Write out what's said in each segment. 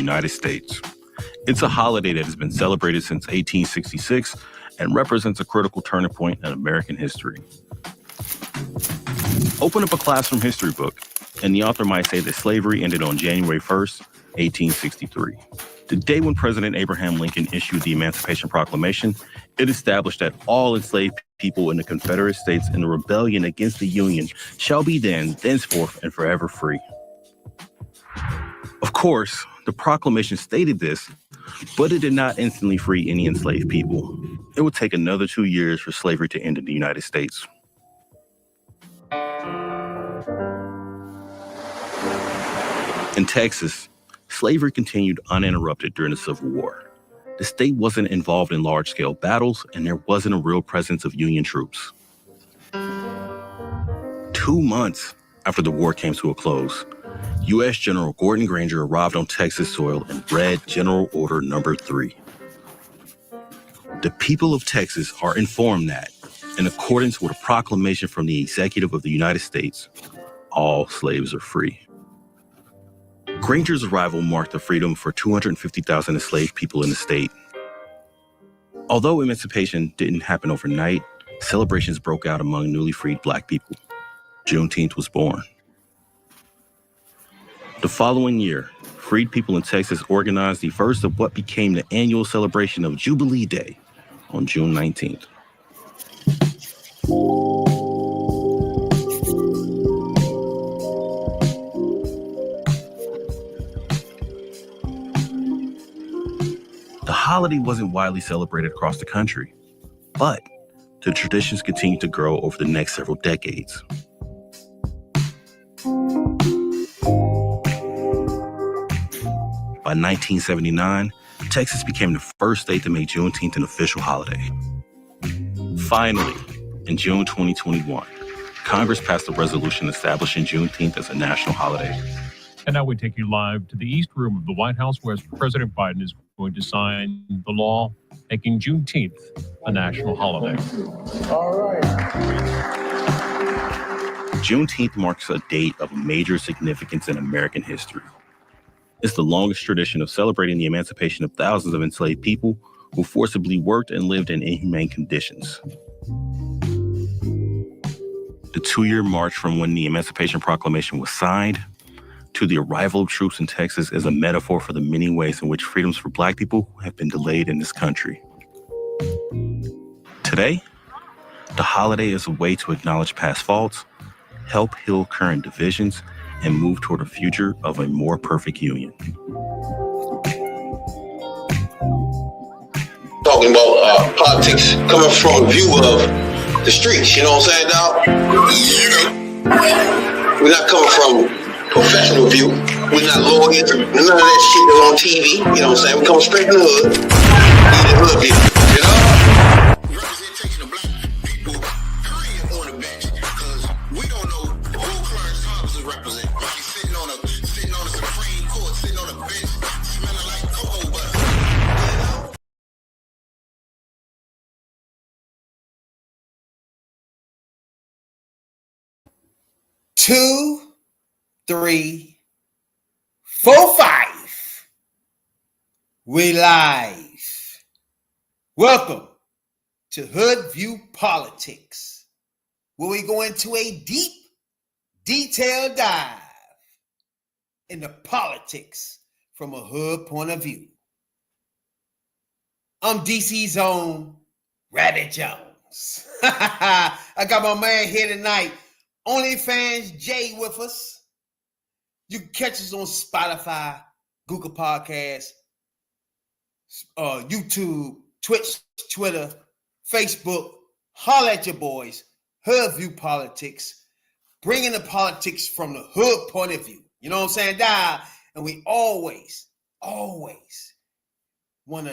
United States. It's a holiday that has been celebrated since 1866 and represents a critical turning point in American history. Open up a classroom history book, and the author might say that slavery ended on January 1st, 1863. The day when President Abraham Lincoln issued the Emancipation Proclamation, it established that all enslaved people in the Confederate States in the rebellion against the Union shall be thenceforth, and forever free. Of course, the proclamation stated this, but it did not instantly free any enslaved people. It would take another 2 years for slavery to end in the United States. In Texas, slavery continued uninterrupted during the Civil War. The state wasn't involved in large-scale battles, and there wasn't a real presence of Union troops. 2 months after the war came to a close, U.S. General Gordon Granger arrived on Texas soil and read General Order Number 3. The people of Texas are informed that, in accordance with a proclamation from the Executive of the United States, all slaves are free. Granger's arrival marked the freedom for 250,000 enslaved people in the state. Although emancipation didn't happen overnight, celebrations broke out among newly freed Black people. Juneteenth was born. The following year, freed people in Texas organized the first of what became the annual celebration of Jubilee Day on June 19th. The holiday wasn't widely celebrated across the country, but the traditions continued to grow over the next several decades. By 1979, Texas became the first state to make Juneteenth an official holiday. Finally, in June 2021, Congress passed a resolution establishing Juneteenth as a national holiday. And now we take you live to the East Room of the White House, where President Biden is going to sign the law making Juneteenth a national holiday. All right. Juneteenth marks a date of major significance in American history. It's the longest tradition of celebrating the emancipation of thousands of enslaved people who forcibly worked and lived in inhumane conditions. The 2-year march from when the Emancipation Proclamation was signed to the arrival of troops in Texas is a metaphor for the many ways in which freedoms for Black people have been delayed in this country. Today, the holiday is a way to acknowledge past faults, help heal current divisions, and move toward a future of a more perfect union. Talking about politics coming from a view of the streets, you know what I'm saying, dog? We're not coming from professional view. We're not lawyers, none of that shit that's on TV, you know what I'm saying? We come straight from the hood. We the hood people, you know? Representation of Black people, period, on the bench, because we don't know who Clarence Thomas is representing. He's sitting on a Supreme Court, sitting on a bench, smelling like cocoa butter. You know? 2, 3, 4, 5. We live. Welcome to Hoodviewpolitics, where we go into a deep, detailed dive into politics from a hood point of view. I'm DC's own Rabbit Jones. I got my man here tonight, OnlyFans Jay, with us. You can catch us on Spotify, Google Podcasts, YouTube, Twitch, Twitter, Facebook. Holler at your boys. Hoodviewpolitics, bringing the politics from the hood point of view. You know what I'm saying? And we always want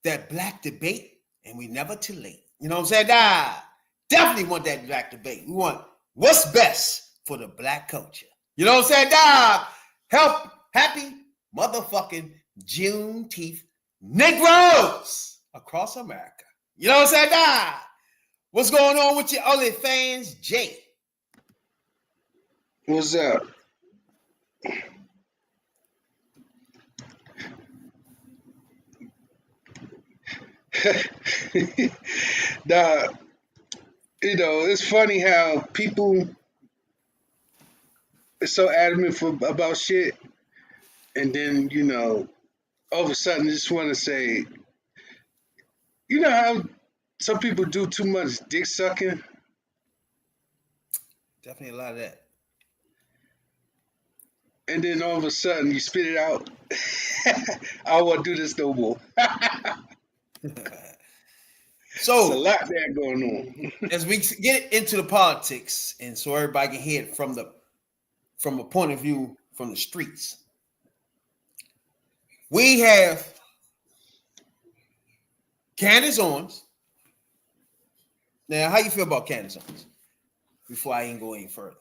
that Black debate, and we never too late. You know what I'm saying? Definitely want that Black debate. We want what's best for the Black culture. You know what I'm saying? Happy motherfucking Juneteenth, Negroes across America. You know what I'm saying? What's going on with your OnlyFans, Jay? What's up? Nah, it's funny how people are so adamant about shit, and then all of a sudden just want to say, how some people do too much dick sucking, Definitely a lot of that. and then all of a sudden you spit it out. I don't want to do this no more. It's a So lot there going on. as we get into the politics, and so everybody can hear it from a point of view from the streets, we have Candace Owens. Now, how you feel about Candace Owens? Before I even go any further,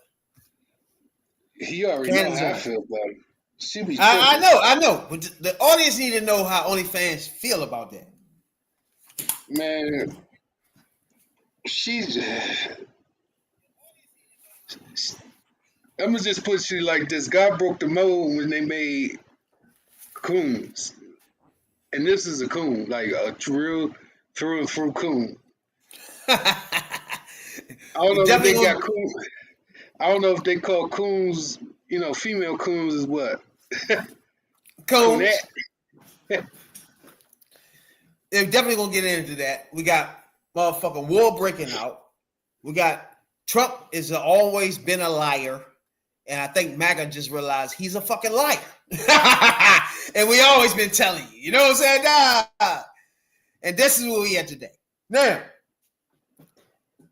You already Candace know how I Owens. feel about it. She be I know, but the audience need to know how OnlyFans feel about that. Man, she's. I'm gonna just put you like this. God broke the mold when they made coons, and this is a coon, like a real through and through coon. I don't know if they got coons. I don't know if they call coons. Female coons is what? Coons. They're definitely gonna get into that. We got motherfucking war breaking out. We got Trump is always been a liar, and I think MAGA just realized he's a fucking liar. And we always been telling you, you know what I'm saying? Nah. And this is where we at today. Now,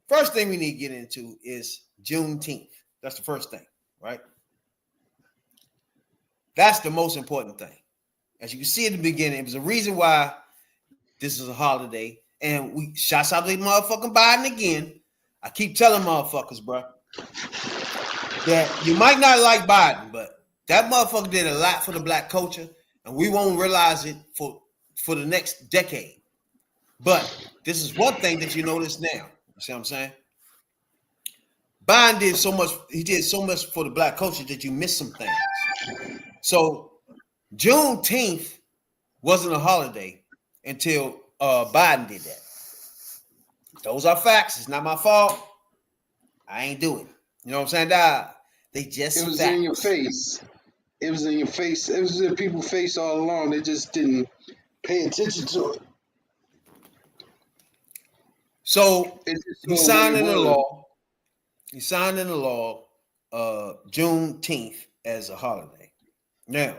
first thing we need to get into is Juneteenth. That's the first thing, right? That's the most important thing. As you can see at the beginning, it was a reason why this is a holiday. And we shots out to motherfucking Biden again. I keep telling motherfuckers, bro, that you might not like Biden, but that motherfucker did a lot for the black culture, and we won't realize it for the next decade. But this is one thing that you notice now. You see what I'm saying? Biden did so much. He did so much for the black culture that you miss some things. So Juneteenth wasn't a holiday until Biden did that. Those are facts. It's not my fault. I ain't do it. You know what I'm saying? They just It was facts. in your face. It was in your face. It was in people's face all along. They just didn't pay attention to it. So he signed into law. He signed into law Juneteenth as a holiday. Now,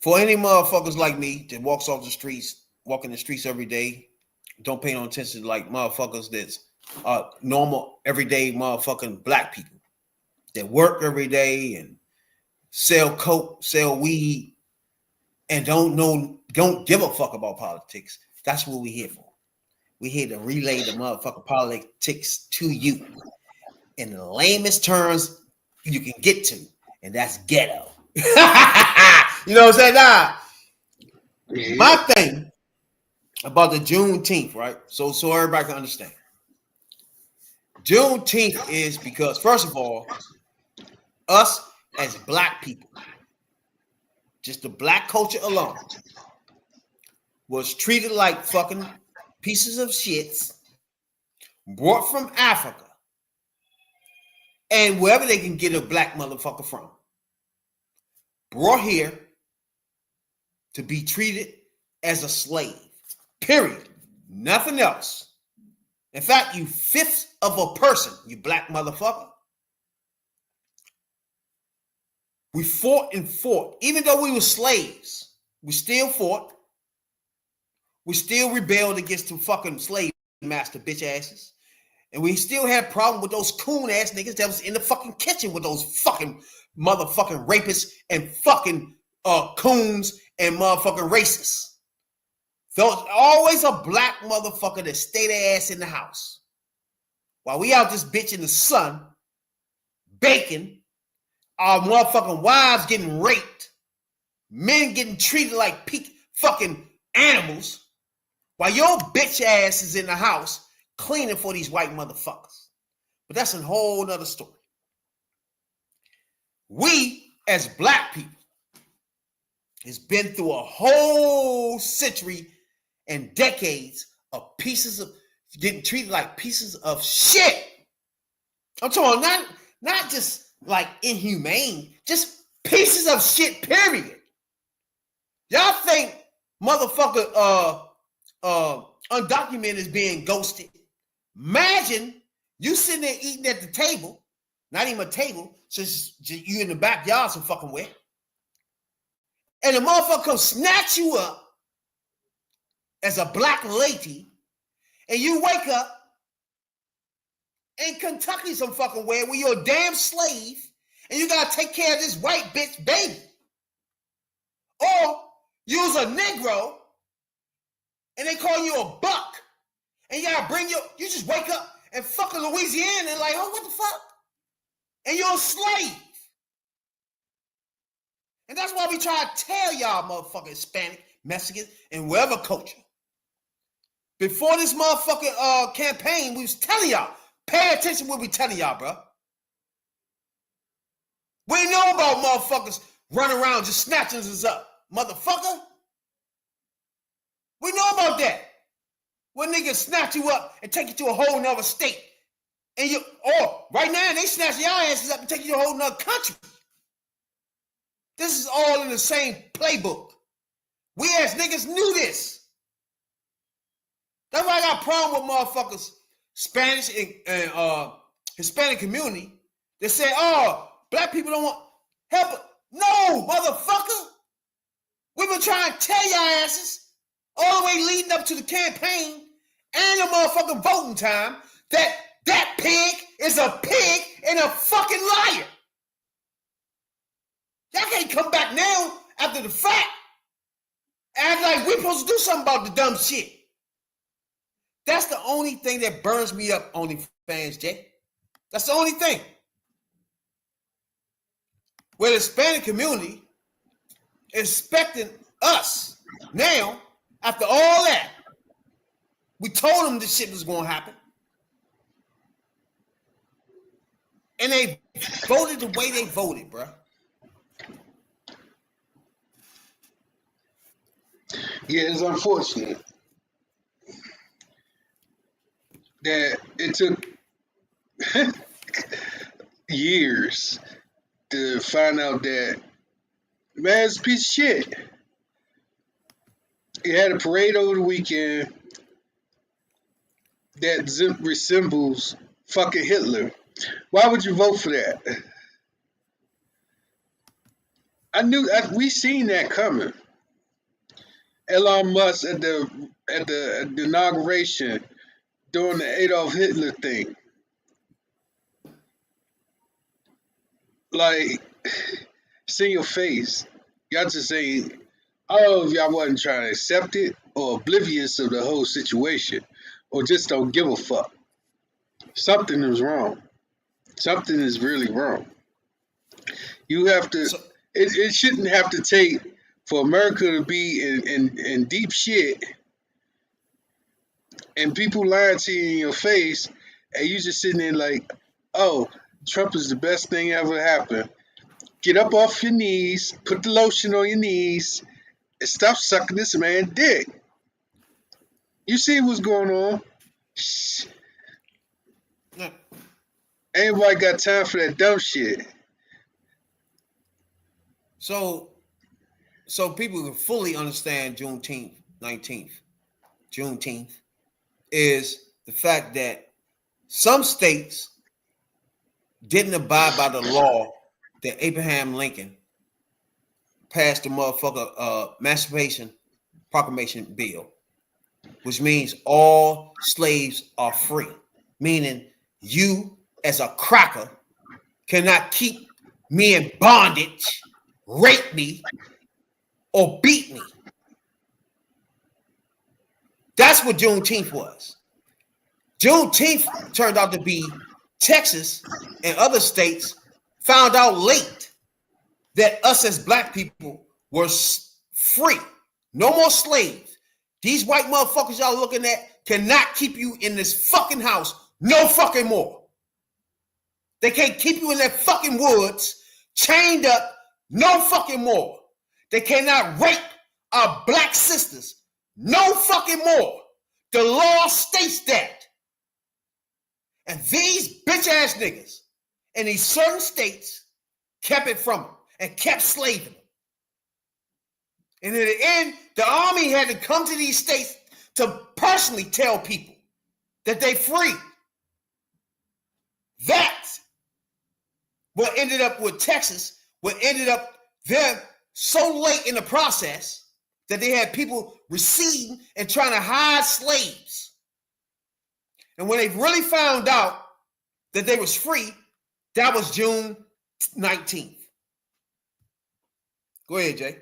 for any motherfuckers like me that walks off the streets, walking the streets every day, don't pay no attention to like motherfuckers that's normal, everyday motherfucking black people that work every day and sell coke, sell weed, and don't give a fuck about politics. That's what we here for. We here to relay the motherfucking politics to you in the lamest terms you can get to, and that's ghetto. You know what I'm saying? My thing about the Juneteenth, right? So everybody can understand. Juneteenth is because, first of all, us as black people, just the black culture alone, was treated like fucking pieces of shits brought from Africa and wherever they can get a black motherfucker from. Brought here to be treated as a slave. Period. Nothing else. In fact, you fifth of a person, you black motherfucker. We fought and fought. Even though we were slaves, we still fought. We still rebelled against the fucking slave master bitch asses. And we still had problem with those coon ass niggas that was in the fucking kitchen with those fucking motherfucking rapists and fucking coons and motherfucking racists. There's always a black motherfucker that stay their ass in the house. While we out this bitch in the sun, baking, our motherfucking wives getting raped, men getting treated like fucking animals, while your bitch ass is in the house cleaning for these white motherfuckers. But that's a whole nother story. We, as black people, has been through a whole century and decades of pieces of getting treated like pieces of shit. I'm talking not just like inhumane, just pieces of shit, period. Y'all think motherfucker undocumented is being ghosted. Imagine you sitting there eating at the table, not even a table, since you in the backyard some fucking way, and the motherfucker come snatch you up as a black lady, and you wake up in Kentucky some fucking way where you're a damn slave and you gotta take care of this white bitch baby. Or you's a Negro and they call you a buck and you gotta you just wake up and fucking Louisiana and like, oh, what the fuck? And you're a slave. And that's why we try to tell y'all motherfucking Hispanic, Mexicans, and whatever culture. Before this motherfucking campaign, we was telling y'all, pay attention to what we telling y'all, bro. We know about motherfuckers running around just snatching us up. Motherfucker. We know about that. When niggas snatch you up and take you to a whole nother state. And right now, they snatch your asses up and take you to a whole nother country. This is all in the same playbook. We as niggas knew this. That's why I got a problem with motherfuckers, Spanish and Hispanic community. They say, oh, black people don't want help. No, motherfucker. We've been trying to tell y'all asses all the way leading up to the campaign and the motherfucking voting time that pig is a pig and a fucking liar. Y'all can't come back now after the fact and act like we're supposed to do something about the dumb shit. That's the only thing that burns me up, OnlyFans, Jay. That's the only thing. Where the Hispanic community is expecting us now, after all that, we told them this shit was going to happen. And they voted the way they voted, bro. Yeah, it's unfortunate that it took years to find out that man, it's a piece of shit. It had a parade over the weekend that resembles fucking Hitler. Why would you vote for that? We seen that coming. Elon Musk at the inauguration during the Adolf Hitler thing. Like, see your face. Y'all just saying, oh, if y'all wasn't trying to accept it or oblivious of the whole situation or just don't give a fuck. Something is wrong. Something is really wrong. You have to, it shouldn't have to take for America to be in deep shit and people lying to you in your face and you just sitting there like, oh, Trump is the best thing ever happened. Get up off your knees, put the lotion on your knees, and stop sucking this man's dick. You see what's going on? Shh. Ain't nobody got time for that dumb shit. So people can fully understand Juneteenth is the fact that some states didn't abide by the law that Abraham Lincoln passed the motherfucker Emancipation Proclamation Bill, which means all slaves are free, meaning you as a cracker cannot keep me in bondage, rape me, or beat me. That's what Juneteenth was. Juneteenth turned out to be Texas and other states found out late that us as black people were free. No more slaves. These white motherfuckers y'all looking at cannot keep you in this fucking house no fucking more. They can't keep you in that fucking woods chained up no fucking more. They cannot rape our black sisters no fucking more. The law states that. And these bitch ass niggas in these certain states kept it from them and kept slaving them. And in the end, the army had to come to these states to personally tell people that they free. That's what ended up with Texas, what ended up them so late in the process that they had people receiving and trying to hide slaves. And when they really found out that they was free, that was June 19th. Go ahead, Jay.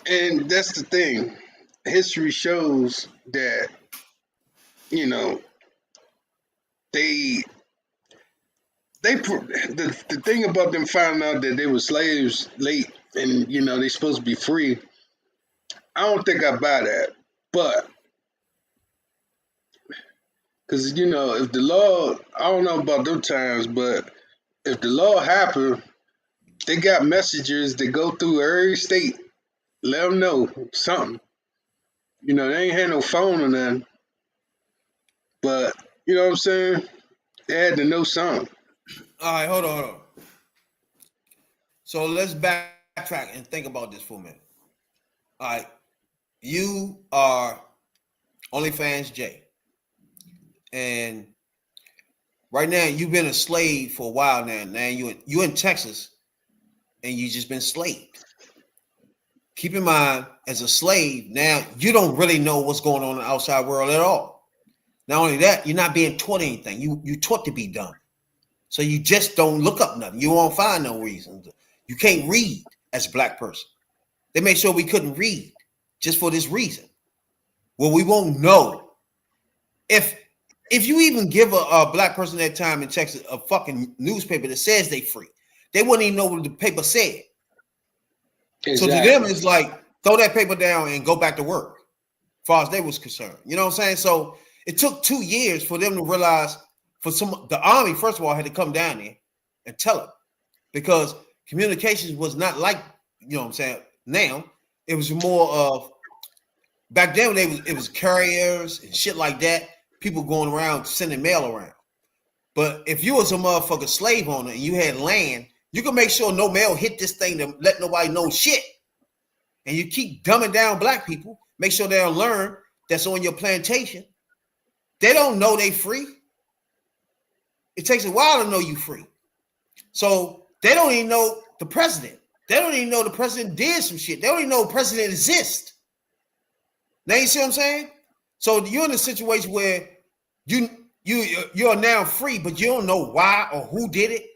And that's the thing. History shows that, you know, the thing about them finding out that they were slaves late and, you know, they supposed to be free, I don't think I buy that. But, because, you know, if the law, I don't know about those times, but if the law happened, they got messengers that go through every state, let them know something. You know, they ain't had no phone or nothing. But, you know what I'm saying? They had to know something. All right, hold on. So let's backtrack and think about this for a minute. All right, you are OnlyFans Jay. And right now, you've been a slave for a while now. Now you in Texas, and you just been slaved. Keep in mind, as a slave, now you don't really know what's going on in the outside world at all. Not only that, you're not being taught anything. You taught to be dumb. So you just don't look up nothing. You won't find no reason. You can't read as a black person. They made sure we couldn't read just for this reason. Well, we won't know. If you even give a black person that time in Texas a fucking newspaper that says they free, they wouldn't even know what the paper said. Exactly. So to them, it's like, throw that paper down and go back to work, as far as they was concerned. You know what I'm saying? So it took 2 years for them to realize, the army, first of all, had to come down there and tell them, because communications was not like, you know what I'm saying, now. It was more of, back then it was carriers and shit like that, people going around sending mail around. But if you was a motherfucking slave owner and you had land, you can make sure no mail hit this thing to let nobody know shit. And you keep dumbing down black people, make sure they'll learn that's on your plantation. They don't know they free. It takes a while to know you free. So they don't even know the president. They don't even know the president did some shit. They don't even know the president exists. Now you see what I'm saying? So you're in a situation where you're now free, but you don't know why or who did it,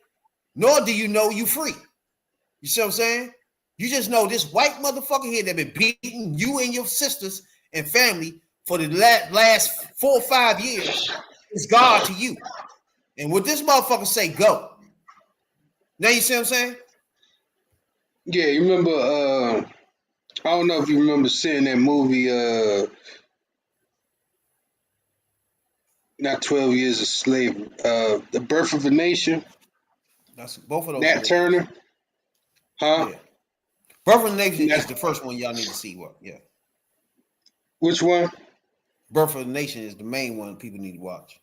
nor do you know you free. You see what I'm saying? You just know this white motherfucker here that been beating you and your sisters and family for the last 4 or 5 years is God to you. And what this motherfucker say, go. Now you see what I'm saying? Yeah, you remember, I don't know if you remember seeing that movie, not 12 Years a Slave, The Birth of a Nation. That's both of those. Nat Turner. Huh? Yeah. Birth of a Nation is the first one y'all need to see. What? Yeah. Which one? Birth of a Nation is the main one people need to watch.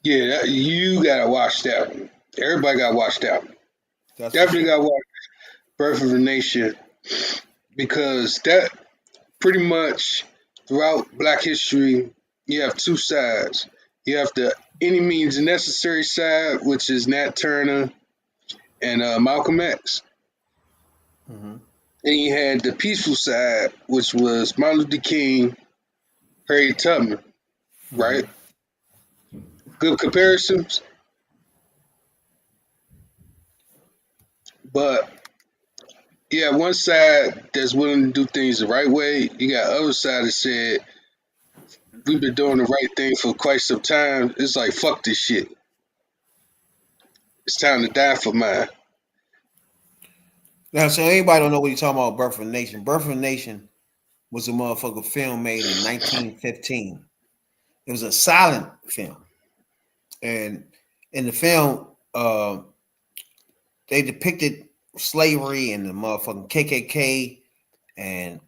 Yeah, you gotta watch that one. Everybody gotta watch that one. Definitely gotta watch Birth of a Nation, because that pretty much throughout Black history, you have two sides. You have the any means necessary side, which is Nat Turner and Malcolm X. Mm-hmm. And you had the peaceful side, which was Martin Luther King, Harriet Tubman, right? Good comparisons. But you have one side that's willing to do things the right way. You got the other side that said, we've been doing the right thing for quite some time. It's like, fuck this shit. It's time to die for mine. Now, so anybody don't know what you're talking about, Birth of a Nation. Birth of a Nation was a motherfucker film made in 1915. It was a silent film. And in the film, they depicted slavery and the motherfucking KKK and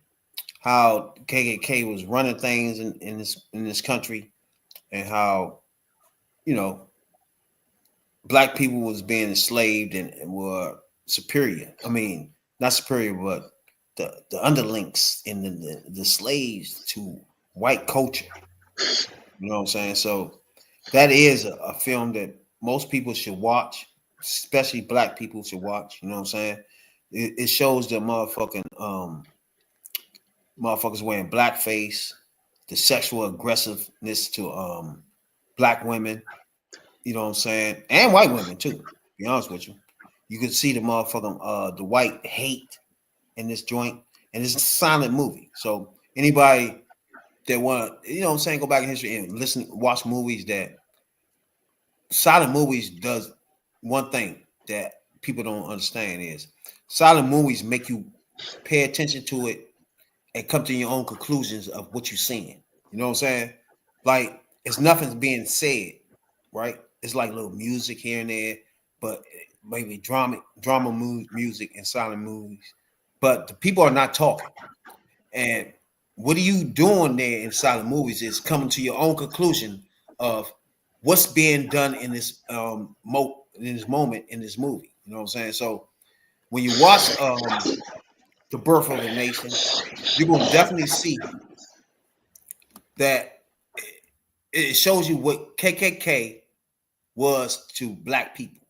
how KKK was running things in this country, and how, you know, black people was being enslaved and were superior. I mean, not superior, but the underlings and the slaves to white culture. You know what I'm saying? So that is a film that most people should watch, especially black people should watch. You know what I'm saying? It shows the motherfuckers wearing blackface, the sexual aggressiveness to black women. You know what I'm saying? And white women too. To be honest with you, you can see the motherfucking the white hate in this joint, and it's a silent movie. So anybody that want to, you know what I'm saying, go back in history and listen, watch movies. That silent movies does one thing that people don't understand is silent movies make you pay attention to it and come to your own conclusions of what you're seeing. You know what I'm saying? Like, it's nothing's being said, right? It's like little music here and there, but maybe drama music and silent movies. But the people are not talking. And what are you doing there in silent movies is coming to your own conclusion of what's being done in this moment in this movie. You know what I'm saying? So when you watch The Birth of a Nation, you will definitely see that it shows you what KKK was to black people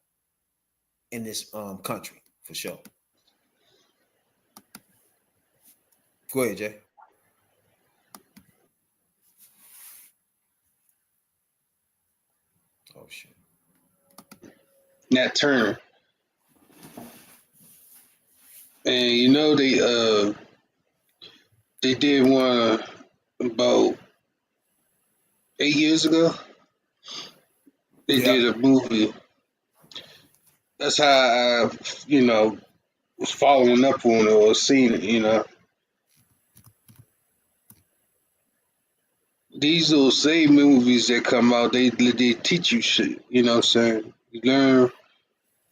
in this country, for sure. Go ahead, Jay. Oh shit. Nat Turner. And you know they did one about 8 years ago. They did a movie. That's how I, was following up on it or seeing it. These little same movies that come out, they teach you shit. You know what I'm saying? You learn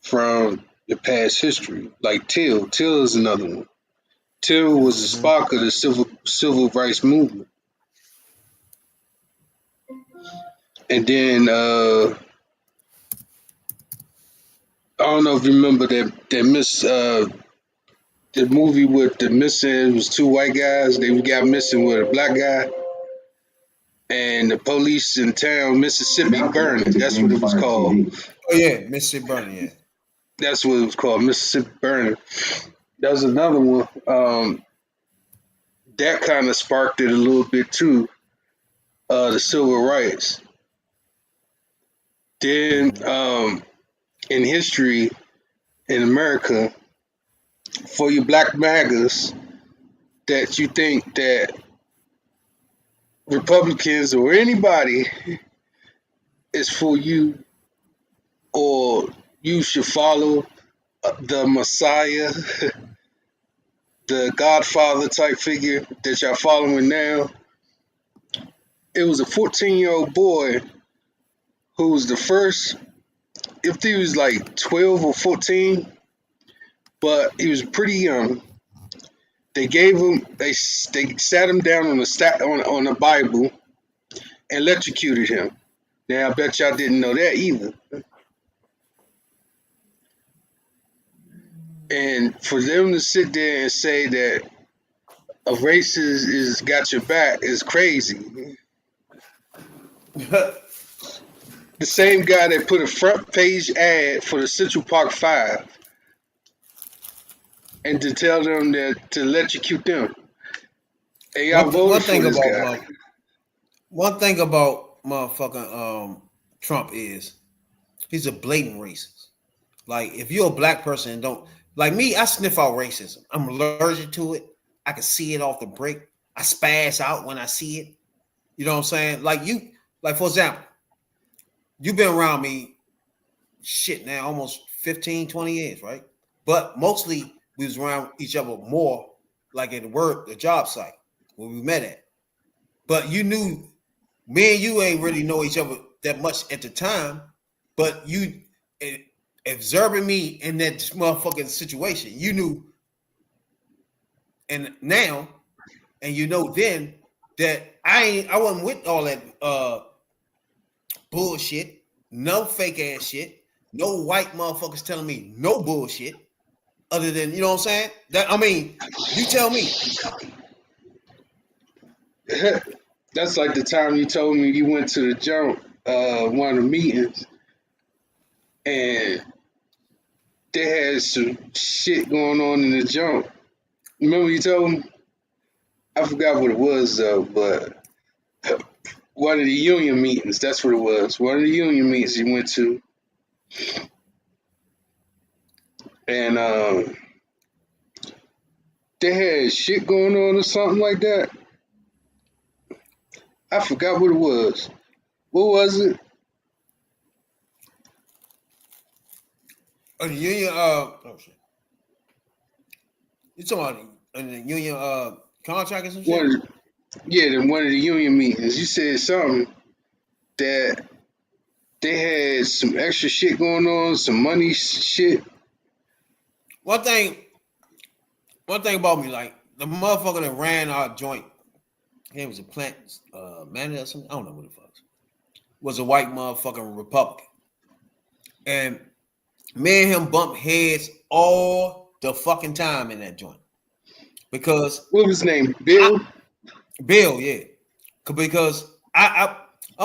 from the past history. Like Till. Till is another one. Till was the spark of the civil rights movement. And then I don't know if you remember that Miss the movie with the missing, it was two white guys. They got missing with a black guy. And the police in town, Mississippi Burning. That's what it was called. Oh yeah, Mississippi Burning, yeah. That's what it was called, Mississippi Burning. That was another one. That kind of sparked it a little bit too. The civil rights. Then in history in America, for you black MAGAs that you think that Republicans or anybody is for you, or you should follow the Messiah, the Godfather type figure that y'all following now. It was a 14-year-old boy who was the first, if he was like 12 or 14, but he was pretty young. They gave him, they sat him down on the Bible and electrocuted him. Now I bet y'all didn't know that either. And for them to sit there and say that a racist is got your back is crazy. The same guy that put a front page ad for the Central Park 5 and to tell them that to electrocute them. And y'all voted for this guy. One thing about motherfucking Trump is he's a blatant racist. Like, if you're a black person and don't like me, I sniff out racism. I'm allergic to it. I can see it off the break. I spaz out when I see it. You know what I'm saying? Like for example, you've been around me shit now almost 15, 20 years, right? But mostly we was around each other more like at the job site where we met at. But you knew me and you ain't really know each other that much at the time, but observing me in that motherfucking situation, you knew, and now, and you know then that I wasn't with all that bullshit, no fake ass shit, no white motherfuckers telling me no bullshit, other than, you know what I'm saying? That, I mean, you tell me. That's like the time you told me you went to the jump, one of the meetings, and they had some shit going on in the jump. Remember you told me? I forgot what it was though, but one of the union meetings, that's what it was. One of the union meetings you went to. And they had shit going on or something like that. I forgot what it was. What was it? The union, oh shit. You talking about the union contract or some shit? In one of the union meetings, you said something that they had some extra shit going on, some money shit. One thing about me, like the motherfucker that ran our joint, he was a plant manager or something. I don't know what it was a white motherfucking Republican. And me and him bumped heads all the fucking time in that joint. Because what was his name? Bill? Bill, yeah. Because I'm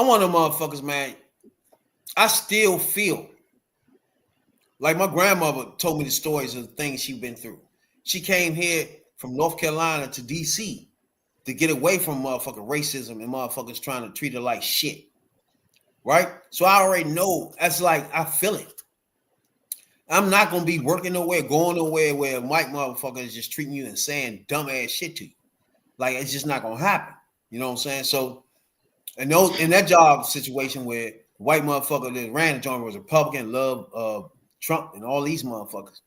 one of them motherfuckers, man. I still feel like my grandmother told me the stories of the things she's been through. She came here from North Carolina to DC to get away from motherfucking racism and motherfuckers trying to treat her like shit. Right? So I already know. That's like, I feel it. I'm not going to be working nowhere, going nowhere where a white motherfucker is just treating you and saying dumb ass shit to you. Like, it's just not going to happen. You know what I'm saying? So, in that job situation where white motherfucker that ran the joint was a Republican, loved Trump and all these motherfuckers,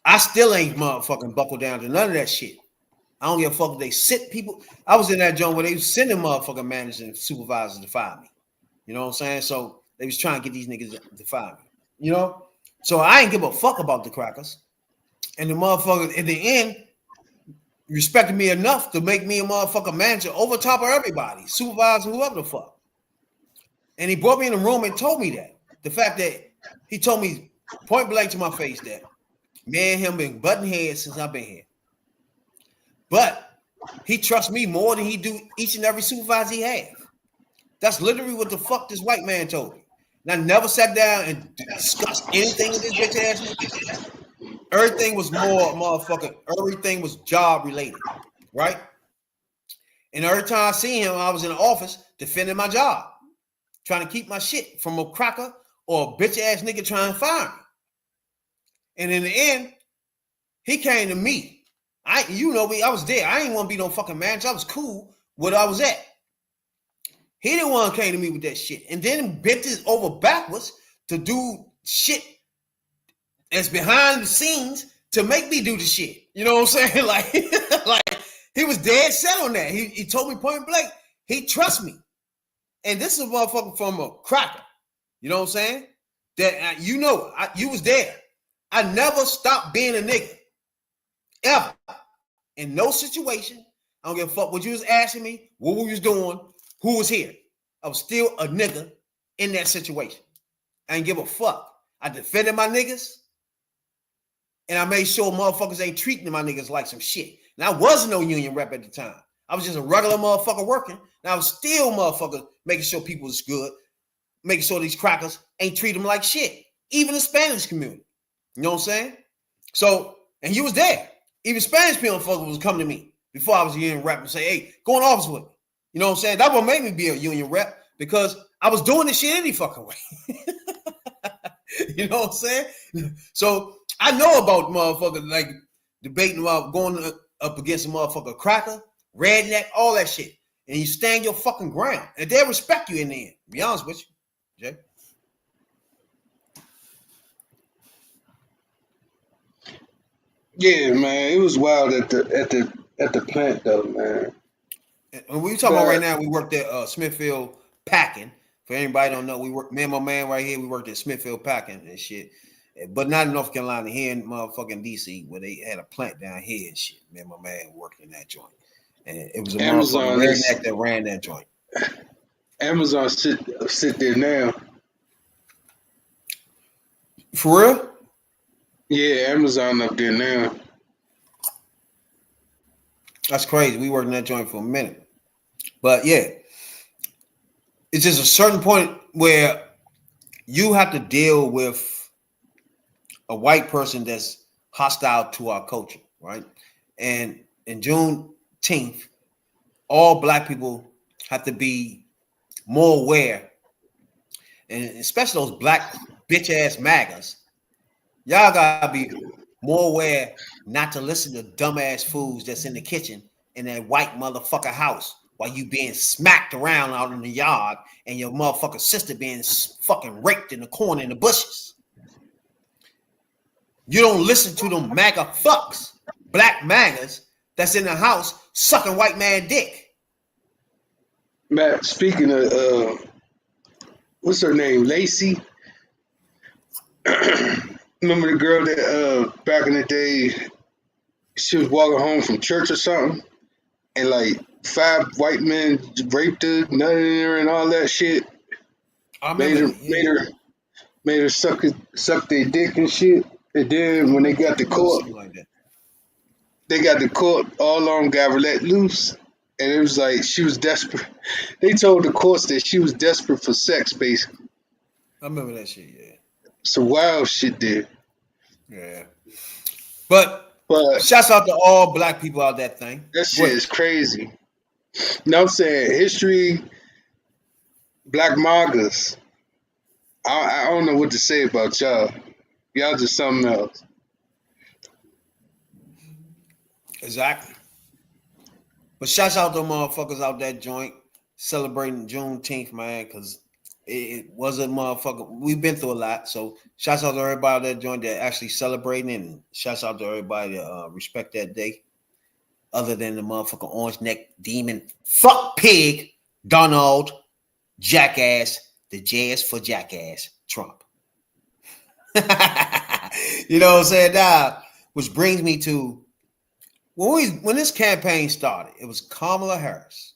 I still ain't motherfucking buckled down to none of that shit. I don't give a fuck if they sit people. I was in that joint where they was sending motherfucking managers and supervisors to fire me. You know what I'm saying? So they was trying to get these niggas to fire me. You know? So I ain't give a fuck about the crackers. And the motherfucker, in the end, respected me enough to make me a motherfucking manager over top of everybody, supervisor, whoever the fuck. And he brought me in the room and told me that. The fact that he told me point blank to my face that me and him been butting heads since I've been here. But he trusts me more than he do each and every supervisor he have. That's literally what the fuck this white man told me. And I never sat down and discussed anything with this bitch ass nigga. Everything was everything was job related, right? And every time I seen him, I was in the office defending my job, trying to keep my shit from a cracker or a bitch ass nigga trying to fire me. And in the end, he came to me. I was there. I didn't want to be no fucking manager. I was cool where I was at. He the one came to me with that shit. And then bent it over backwards to do shit that's behind the scenes to make me do the shit. You know what I'm saying? Like he was dead set on that. He told me point blank, he trusts me. And this is a motherfucker from a cracker. You know what I'm saying? That you was there. I never stopped being a nigga. Ever. In no situation. I don't give a fuck what you was asking me, what we was doing, who was here. I was still a nigga in that situation. I didn't give a fuck. I defended my niggas. And I made sure motherfuckers ain't treating my niggas like some shit. And I wasn't no union rep at the time. I was just a regular motherfucker working. And I was still motherfucker making sure people was good, making sure these crackers ain't treat them like shit. Even the Spanish community. You know what I'm saying? So, and you was there. Even Spanish people was coming to me before I was a union rep and say, hey, go in office with me. You know what I'm saying? That would make me be a union rep because I was doing this shit any fucking way. You know what I'm saying? So I know about motherfuckers like debating about going up against a motherfucker cracker, redneck, all that shit. And you stand your fucking ground. And they'll respect you in the end. Be honest with you, Jay. Yeah, man. It was wild at the plant though, man. And we talking about right now, we worked at Smithfield Packing. For anybody don't know, me and my man right here, we worked at Smithfield Packing and shit. But not in North Carolina, here in motherfucking DC, where they had a plant down here and shit. Me and my man worked in that joint. And it was a motherfucking redneck that ran that joint. Amazon sit there now. For real? Yeah, Amazon up there now. That's crazy. We worked in that joint for a minute. But yeah, it's just a certain point where you have to deal with a white person that's hostile to our culture, right? And in Juneteenth, all black people have to be more aware, and especially those black bitch ass MAGAs. Y'all gotta be more aware not to listen to dumbass fools that's in the kitchen in that white motherfucker house while you being smacked around out in the yard and your motherfucking sister being fucking raped in the corner in the bushes. You don't listen to them MAGA fucks, black MAGAs that's in the house sucking white man dick. Matt, speaking of, what's her name? Lacey? Remember the girl that back in the day, she was walking home from church or something, and like 5 white men raped her, nutted her, and all that shit. Made her suck their dick and shit. And then when they got to court, all on got her let loose. And it was like she was desperate. They told the courts that she was desperate for sex, basically. I remember that shit, yeah. Some wild shit there. Yeah. But shouts out to all black people out that thing. That shit is crazy. You know what I'm saying? History, black MAGAs. I don't know what to say about y'all. Y'all just something else. Exactly. But shouts out to motherfuckers out that joint celebrating Juneteenth, man, because it was a motherfucker. We've been through a lot. So shouts out to everybody out that joint that actually celebrating, and shouts out to everybody that respect that day. Other than the motherfucker orange neck demon, fuck pig, Donald, jackass, the J is for jackass, Trump. You know what I'm saying? Now, which brings me to when this campaign started, it was Kamala Harris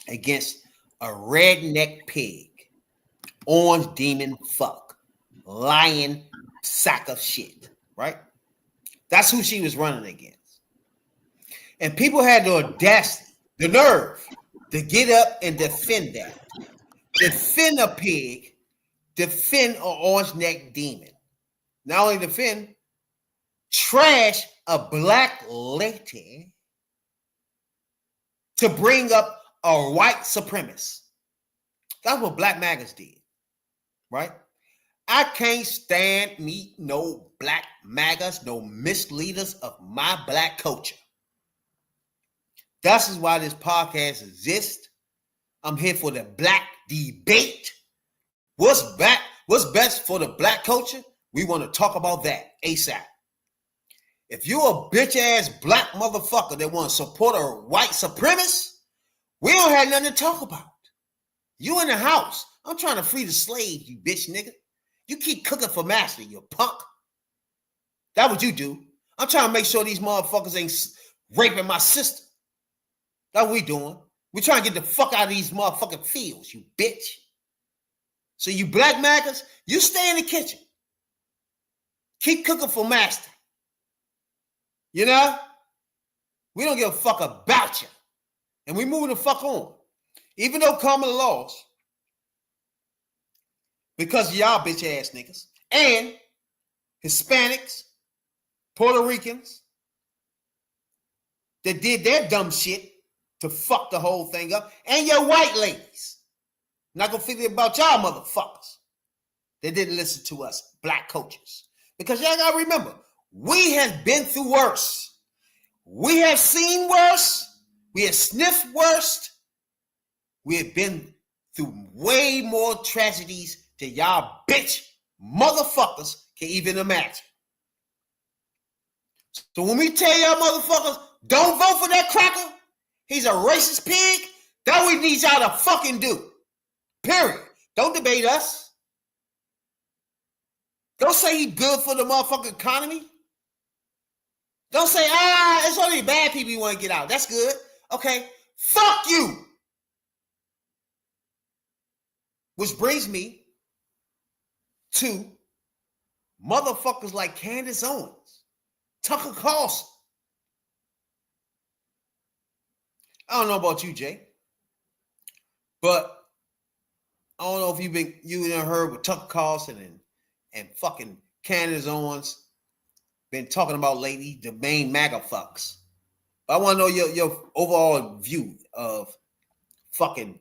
against a redneck pig, orange demon fuck, lying sack of shit, right? That's who she was running against. And people had the audacity, the nerve to get up and defend that. Defend a pig, defend an orange neck demon. Not only defend, trash a black lady to bring up a white supremacist. That's what black MAGAs did, right? I can't stand me no black MAGAs, no misleaders of my black culture. This is why this podcast exists. I'm here for the black debate. What's best for the black culture? We want to talk about that ASAP. If you're a bitch ass black motherfucker that want to support a white supremacist, we don't have nothing to talk about. You in the house. I'm trying to free the slave, you bitch nigga. You keep cooking for master, you punk. That's what you do. I'm trying to make sure these motherfuckers ain't raping my sister. That's what we doing. We trying to get the fuck out of these motherfucking fields, you bitch. So you black MAGAs, you stay in the kitchen. Keep cooking for master. You know? We don't give a fuck about you. And we moving the fuck on. Even though Kamala lost, because of y'all bitch ass niggas, and Hispanics, Puerto Ricans, that did their dumb shit to fuck the whole thing up, and your white ladies. Not gonna figure about y'all motherfuckers that didn't listen to us, black coaches. Because y'all gotta remember, we have been through worse. We have seen worse. We have sniffed worse. We have been through way more tragedies than y'all bitch motherfuckers can even imagine. So when we tell y'all motherfuckers, don't vote for that cracker, he's a racist pig, that we need y'all to fucking do. Period. Don't debate us. Don't say he's good for the motherfucking economy. Don't say, it's only bad people you want to get out. That's good. Okay. Fuck you. Which brings me to motherfuckers like Candace Owens, Tucker Carlson. I don't know about you, Jay, but I don't know if you done heard with Tucker Carlson and fucking Candace Owens been talking about lately, the main MAGA fucks. But I want to know your overall view of fucking,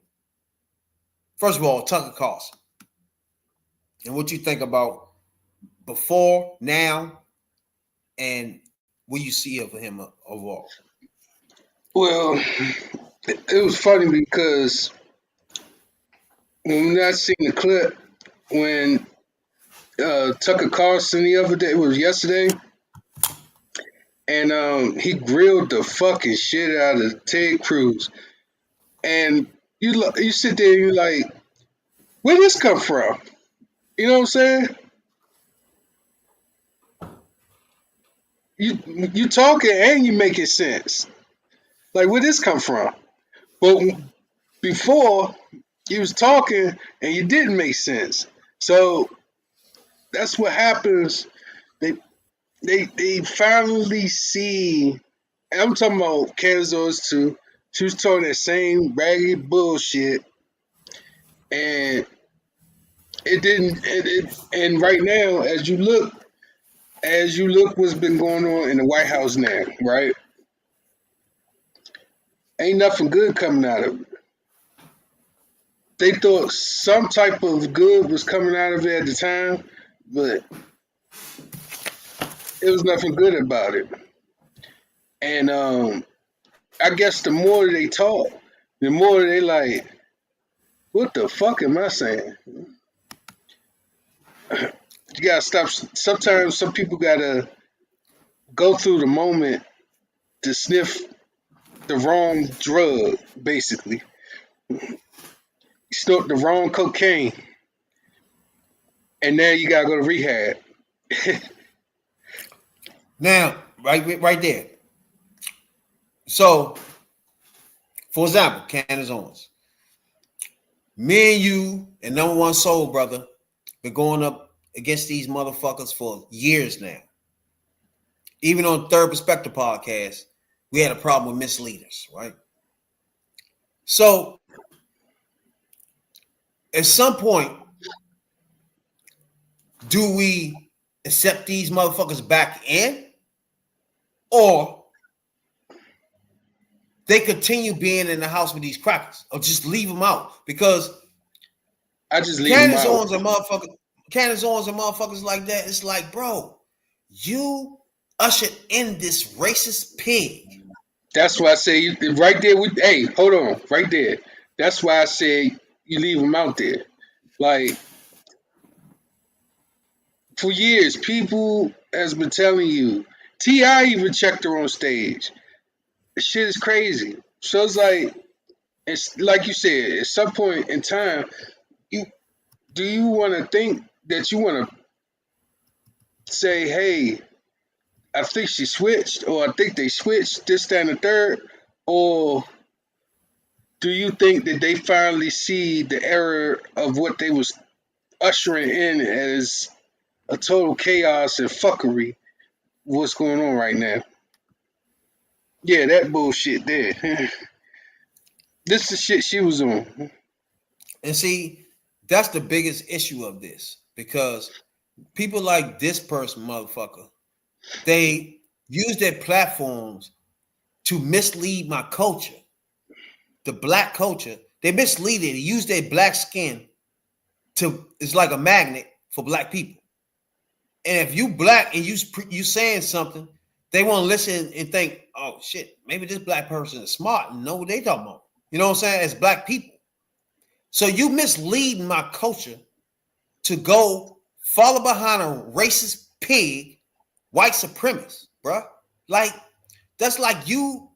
first of all, Tucker Carlson, and what you think about before, now, and what you see of him overall. Well, it was funny because when I seen the clip when Tucker Carlson the other day, it was yesterday, and he grilled the fucking shit out of Ted Cruz, and you sit there and you're like, where this come from? You know what I'm saying? You talking and you making sense. Like, where this come from? But before, you was talking and you didn't make sense. So that's what happens. They finally see. And I'm talking about Candace too. She was talking that same ragged bullshit, and it didn't. And right now, as you look what's been going on in the White House now, right? Ain't nothing good coming out of it. They thought some type of good was coming out of it at the time, but it was nothing good about it. And I guess the more they talk, the more they like, what the fuck am I saying? You gotta stop. Sometimes some people gotta go through the moment to sniff the wrong drug, basically. You snort the wrong cocaine, and now you gotta go to rehab. Now, right there. So, for example, Candace Owens, me and you and number one soul brother been going up against these motherfuckers for years now. Even on Third Perspective podcast, we had a problem with misleaders, right? So, at some point, do we accept these motherfuckers back in, or they continue being in the house with these crackers, or just leave them out? Because I just leave them out. Candace Owens and motherfuckers like that. It's like, bro, you ushered in this racist pig. That's why I say right there. Hey, hold on, right there. That's why I say you leave them out there. Like, for years, people has been telling you. T.I. even checked her on stage. The shit is crazy. So it's like you said. At some point in time, do you want to think that you want to say, hey, I think she switched, or I think they switched this, that, and the third, or do you think that they finally see the error of what they was ushering in as a total chaos and fuckery? What's going on right now? Yeah, that bullshit there. This is the shit she was on. And see, that's the biggest issue of this, because people like this person, motherfucker, they use their platforms to mislead my culture, the black culture. They mislead it. They use their black skin it's like a magnet for black people. And if you black and you saying something, they want to listen and think, oh shit, maybe this black person is smart and know what they talking about. You know what I'm saying? As black people. So you misleading my culture to go follow behind a racist pig, white supremacist, bruh. Like, that's like you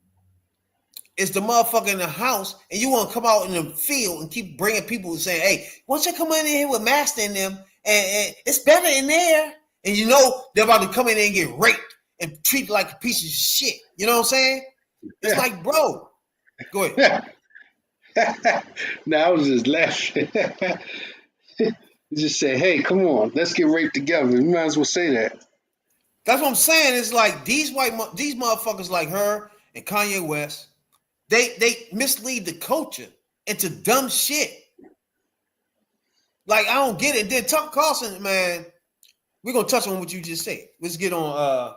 is the motherfucker in the house, and you want to come out in the field and keep bringing people and saying, hey, why don't you come in here with Master in them, and it's better in there, and you know they're about to come in there and get raped and treated like a piece of shit. You know what I'm saying? It's like, bro, go ahead. No, I was just laughing. Just say, hey, come on, let's get raped together. You might as well say that. That's what I'm saying. It's like these motherfuckers like her and Kanye West, they mislead the culture into dumb shit. Like, I don't get it. Then Tucker Carlson, man, we're gonna touch on what you just said. Let's get on.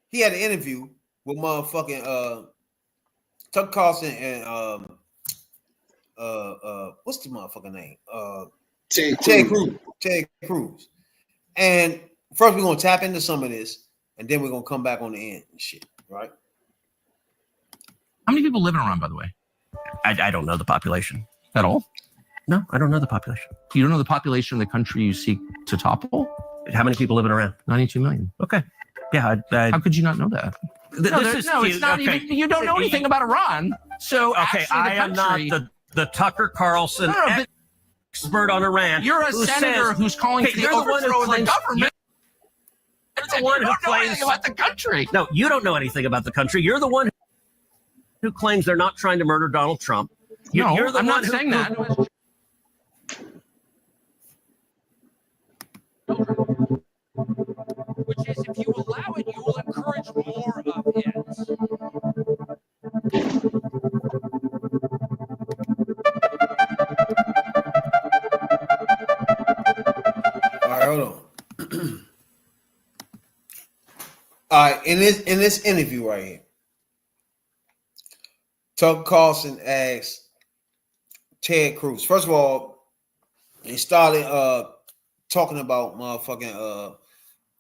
He had an interview with motherfucking Tucker Carlson and what's the motherfucking name? Ted Cruz. And first we're gonna tap into some of this, and then we're gonna come back on the end and shit, right? How many people live in Iran, by the way? I don't know the population. At all? No, I don't know the population. You don't know the population of the country you seek to topple? How many people live in Iran? 92 million. Okay. Yeah. How could you not know that? It's not even. You don't know anything about Iran. So okay, I am not the Tucker Carlson expert on Iran. You're a senator who's calling for the overthrow of the government. You're the one who claims about the country. No, you don't know anything about the country. You're the one who claims they're not trying to murder Donald Trump. You're the I'm not saying that. Which is, if you allow it, you will encourage more of it. All right, hold on. All right, in this interview right here, Tucker Carlson asked Ted Cruz. First of all, he started talking about motherfucking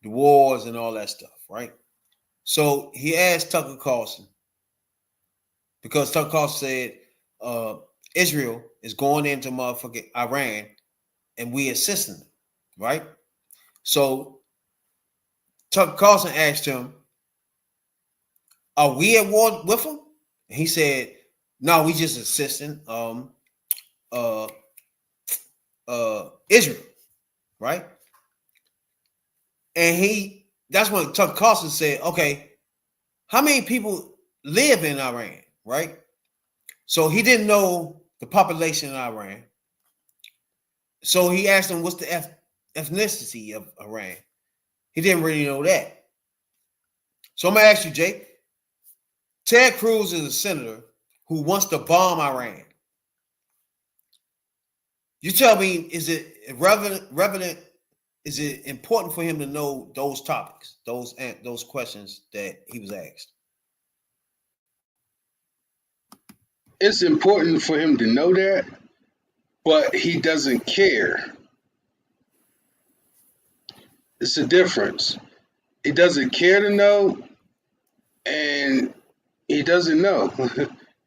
the wars and all that stuff, right? So he asked Tucker Carlson, because Tucker Carlson said Israel is going into motherfucking Iran and we assisting them, right? So Tucker Carlson asked him, are we at war with them? And he said, no, we just assisting Israel, right? And that's when Tucker Carlson said, okay, how many people live in Iran, right? So he didn't know the population in Iran. So he asked him, what's the ethnicity of Iran? He didn't really know that. So I'm going to ask you, Jake. Ted Cruz is a senator who wants to bomb Iran. You tell me, is it relevant? Is it important for him to know those topics, those questions that he was asked? It's important for him to know that, but he doesn't care. It's a difference. He doesn't care to know, and he doesn't know,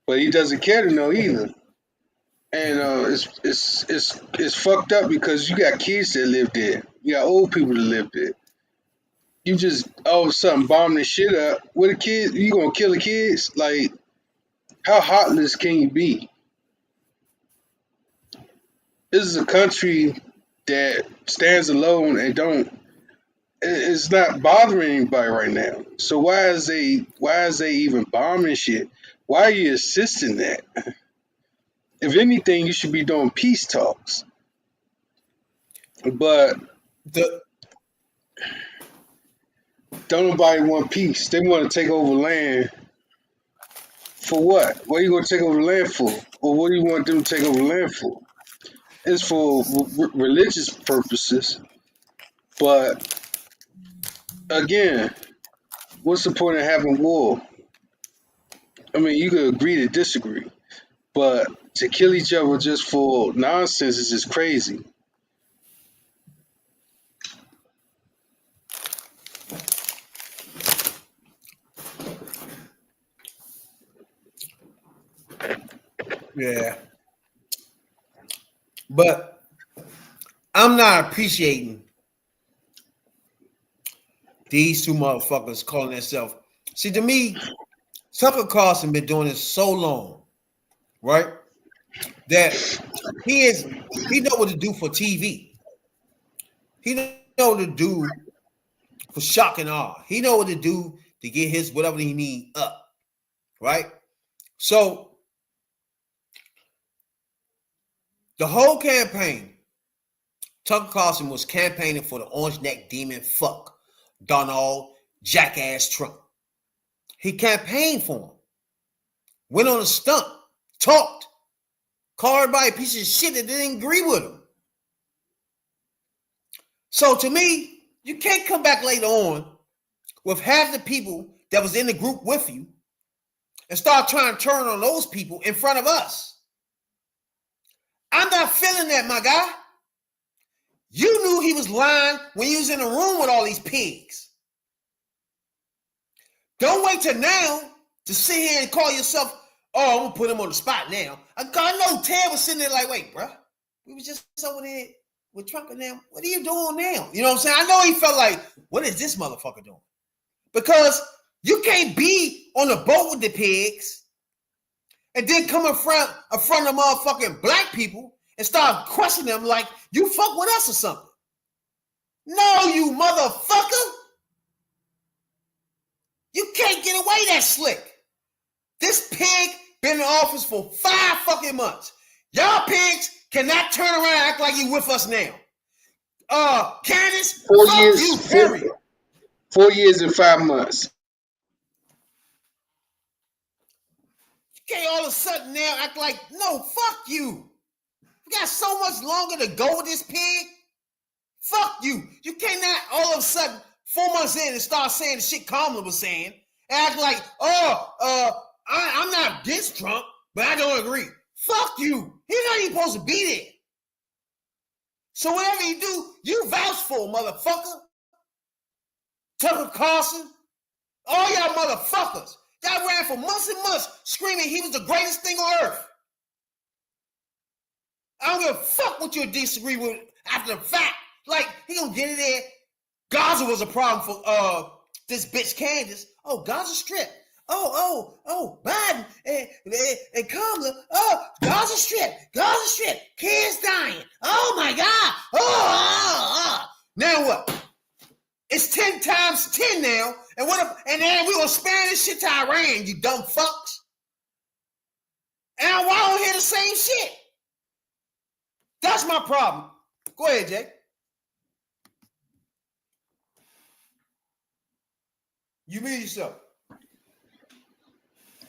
but he doesn't care to know either. And it's fucked up because you got kids that live there. You got old people that live there. You just all of a sudden bomb this shit up with the kids. You gonna kill the kids? Like, how heartless can you be? This is a country that stands alone and it's not bothering anybody right now. So why is they even bombing shit? Why are you assisting that? If anything, you should be doing peace talks. But don't nobody want peace. They want to take over land. For what? What are you going to take over the land for? Or what do you want them to take over the land for? It's for religious purposes. But again, what's the point of having war? I mean, you could agree to disagree. But to kill each other just for nonsense is just crazy. Yeah. But I'm not appreciating these two motherfuckers calling themselves. See, to me, Tucker Carlson been doing this so long, right? That he know what to do for TV. He know what to do for shock and awe. He know what to do to get his whatever he need up, right? So the whole campaign, Tucker Carlson was campaigning for the orange neck demon fuck Donald jackass Trump. He campaigned for him, went on a stunt, talked, called everybody a piece of shit that didn't agree with him. So to me, you can't come back later on with half the people that was in the group with you and start trying to turn on those people in front of us. I'm not feeling that, my guy. You knew he was lying when you was in the room with all these pigs. Don't wait till now to sit here and call yourself, oh, I'm going to put him on the spot now. I know Ted was sitting there like, wait, bro, we was just over there with Trump and them. What are you doing now? You know what I'm saying? I know he felt like, what is this motherfucker doing? Because you can't be on the boat with the pigs and then come in front of motherfucking black people and start questioning them like you fuck with us or something. No, you motherfucker. You can't get away that slick. This pig been in office for 5 fucking months. Y'all pigs cannot turn around and act like you with us now. Candace, 4 fuck years, you, period. 4 years and 5 months. You can't all of a sudden now act like, no, fuck you. We got so much longer to go with this pig. Fuck you. You cannot all of a sudden 4 months in and start saying the shit Kamala was saying and act like, I'm not against Trump, but I don't agree. Fuck you. He's not even supposed to be there. So whatever you do, you vouch for, motherfucker. Tucker Carlson, all y'all motherfuckers. Y'all ran for months and months screaming he was the greatest thing on earth. I don't give a fuck what you disagree with after the fact. Like, he gonna get in there. Gaza was a problem for this bitch Candace. Oh, Gaza Strip. Biden and Kamala. Oh, Gaza Strip. Kids dying. Oh my God. Now what? It's 10 times 10 now. And then we gonna spare this shit to Iran, you dumb fucks. And I don't hear the same shit. That's my problem. Go ahead, Jay. You mean yourself.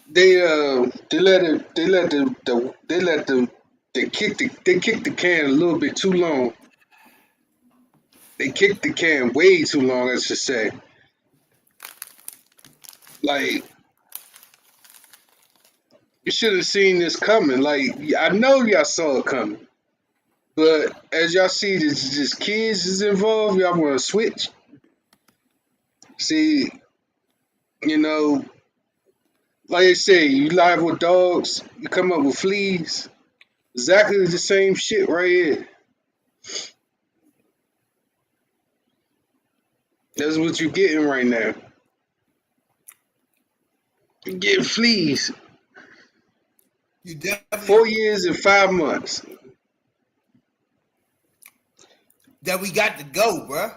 They kicked the can a little bit too long. They kicked the can way too long, I should say. Like, you should have seen this coming. Like, I know y'all saw it coming. But as y'all see, this kids is involved, y'all want to switch. See, you know, like I say, you live with dogs, you come up with fleas. Exactly the same shit right here. That's what you're getting right now. You're getting fleas. You definitely 4 years and 5 months. that we got to go, bruh.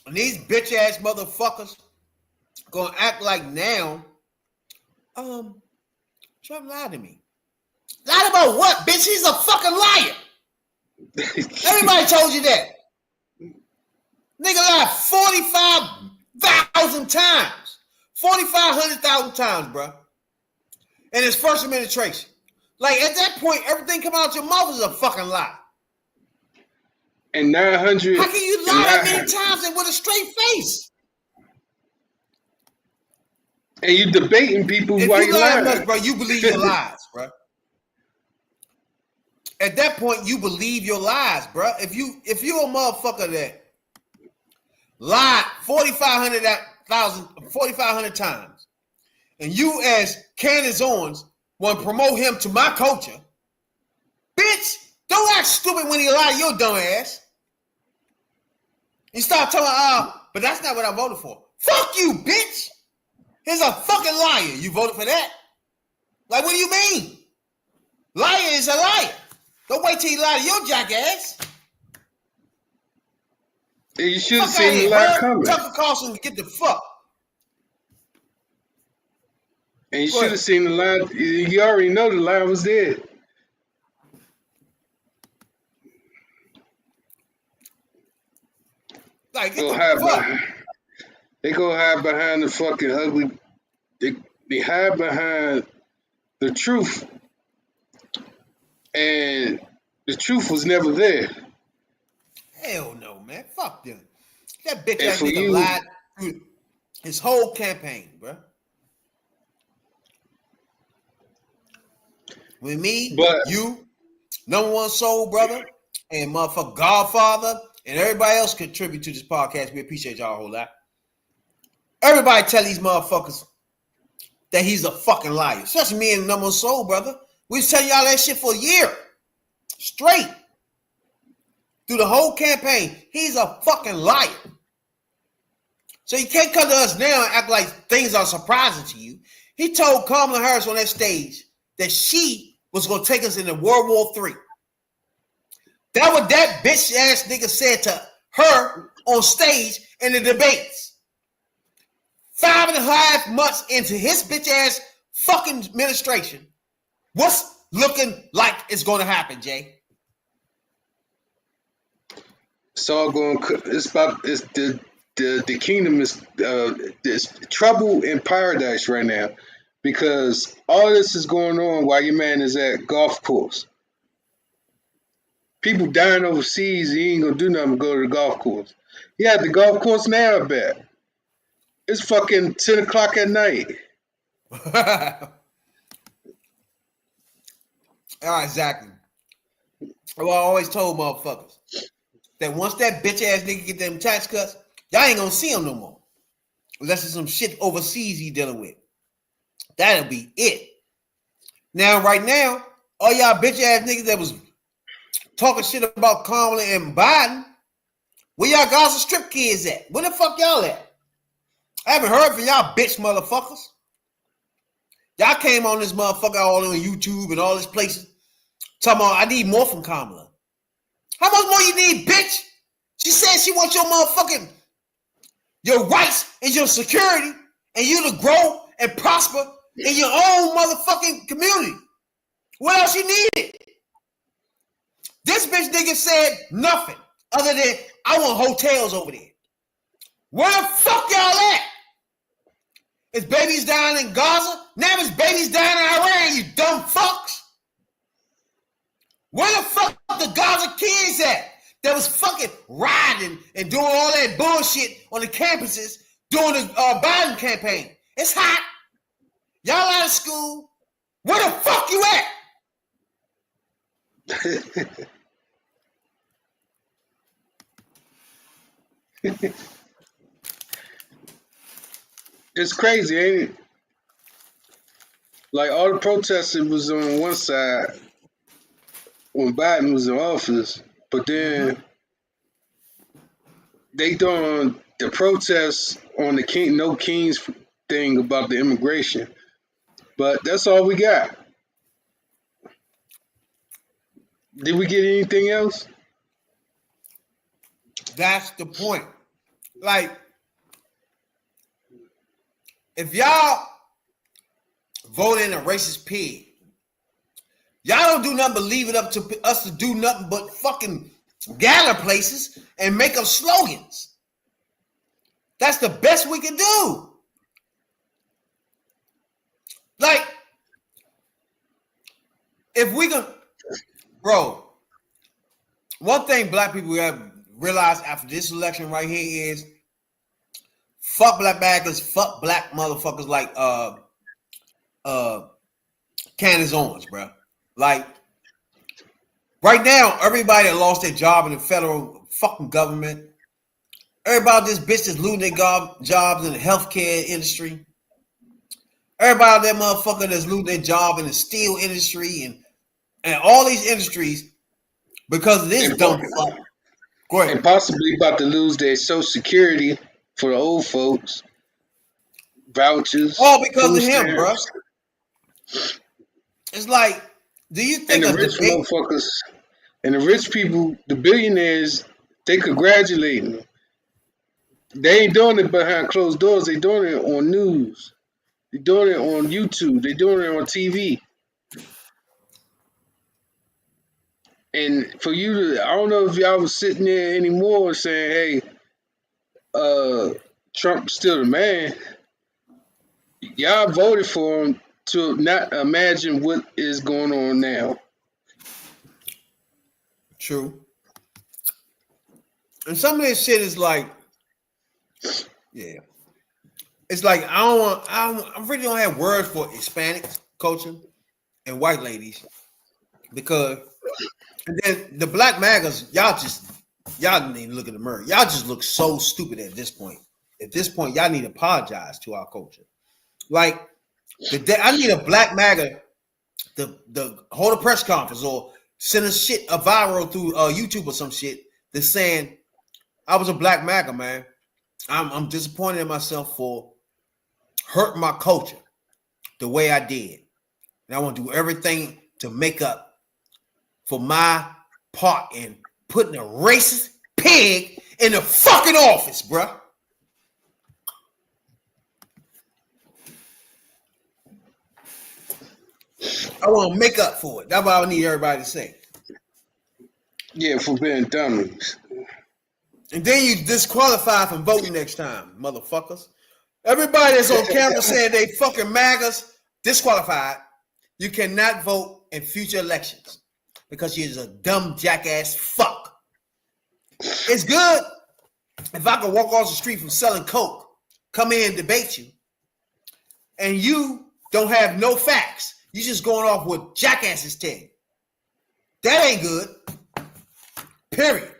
And these bitch ass motherfuckers gonna act like now, Trump lied to me. Lied about what, bitch? He's a fucking liar. Everybody told you that. Nigga lied 45,000 times. 4,500,000 times, bro. In his first administration. Like, at that point, everything coming out your mouth is a fucking lie. And 900. How can you lie that many times and with a straight face? And you debating people If while you you lie lying. much, bro, you believe your lies, bro. At that point, you believe your lies, bro. If you a motherfucker that lied 4,500 times, and you as Candace Owens want to promote him to my culture, bitch, don't act stupid when he lie to your dumb ass. You start telling, but that's not what I voted for. Fuck you, bitch. He's a fucking liar. You voted for that? Like, what do you mean? Liar is a liar. Don't wait till he lie to your jackass. You should have seen the lie coming. Tucker Carlson, get the fuck. And you should have seen the lie. You already know the lie was there. Like, get the fuck. They go hide behind the fucking ugly. They hide behind the truth, and the truth was never there. Hell no, man. Fuck them. That bitch ass nigga lied through his whole campaign, bro. With me, you, number one soul brother, and motherfucker Godfather, and everybody else contribute to this podcast. We appreciate y'all a whole lot. Everybody tell these motherfuckers that he's a fucking liar. Especially me and number one soul brother. We was telling y'all that shit for a year. Straight. Through the whole campaign. He's a fucking liar. So you can't come to us now and act like things are surprising to you. He told Kamala Harris on that stage that she was going to take us into World War III. That what that bitch ass nigga said to her on stage in the debates. 5.5 months into his bitch ass fucking administration. What's looking like it's going to happen, Jay? It's all going. It's the kingdom is there's trouble in paradise right now because all this is going on while your man is at golf course. People dying overseas, he ain't gonna do nothing but go to the golf course. He at the golf course now, I bet. It's fucking 10 o'clock at night. Exactly. Well, I always told motherfuckers that once that bitch ass nigga get them tax cuts, y'all ain't gonna see him no more. Unless it's some shit overseas he dealing with. That'll be it. Now, right now, all y'all bitch ass niggas that was talking shit about Kamala and Biden, where y'all Gaza Strip kids at? Where the fuck y'all at? I haven't heard from y'all bitch motherfuckers. Y'all came on this motherfucker all on YouTube and all these places talking about I need more from Kamala. How much more you need, bitch? She said she wants your rights and your security and you to grow and prosper in your own motherfucking community. What else you needed? This bitch nigga said nothing other than I want hotels over there. Where the fuck y'all at? Is babies dying in Gaza? Now it's babies dying in Iran, you dumb fucks. Where the fuck the Gaza kids at? That was fucking riding and doing all that bullshit on the campuses during the Biden campaign. It's hot. Y'all out of school. Where the fuck you at? It's crazy, ain't it? Like all the protesting was on one side when Biden was in office, but then they doing the protests on the no kings thing about the immigration. But that's all we got. Did we get anything else? That's the point. Like, if y'all vote in a racist pig, y'all don't do nothing but leave it up to us to do nothing but fucking gather places and make up slogans. That's the best we can do. Like, if we can, bro, one thing black people have realized after this election right here is fuck black baggers, fuck black motherfuckers like Candace Owens, bro. Like, right now, everybody that lost their job in the federal fucking government, everybody this bitch that's losing their jobs in the healthcare industry, everybody that motherfucker that's losing their job in the steel industry and all these industries because of this dumb fuck. Go ahead. And possibly about to lose their Social Security for the old folks. vouchers. All because of food him, bro. stamps. It's like, do you think And a the rich debate? motherfuckers and the rich people, the billionaires, they congratulate him. They ain't doing it behind closed doors. They doing it on news. They doing it on YouTube. They doing it on TV. And for you to, I don't know if y'all was sitting there anymore saying, "Hey, Trump's still the man." Y'all voted for him to not imagine what is going on now. True. And some of this shit is like, yeah. It's like I really don't have words for Hispanic culture and white ladies because, and then the black MAGAs, y'all didn't even look in the mirror. Y'all just look so stupid at this point. At this point, y'all need to apologize to our culture. Like I need a black MAGA to hold a press conference or send a viral through YouTube or some shit that's saying I was a black MAGA, man. I'm disappointed in myself for hurting my culture the way I did. And I want to do everything to make up for my part in putting a racist pig in the fucking office, bruh. I want to make up for it. That's what I need everybody to say. Yeah, for being dummies. And then you disqualify from voting next time, motherfuckers. Everybody that's on camera saying they fucking MAGAs, disqualified. You cannot vote in future elections because you're a dumb jackass fuck. It's good if I could walk off the street from selling coke, come in and debate you, and you don't have no facts. You just going off what jackasses tell you. That ain't good. Period.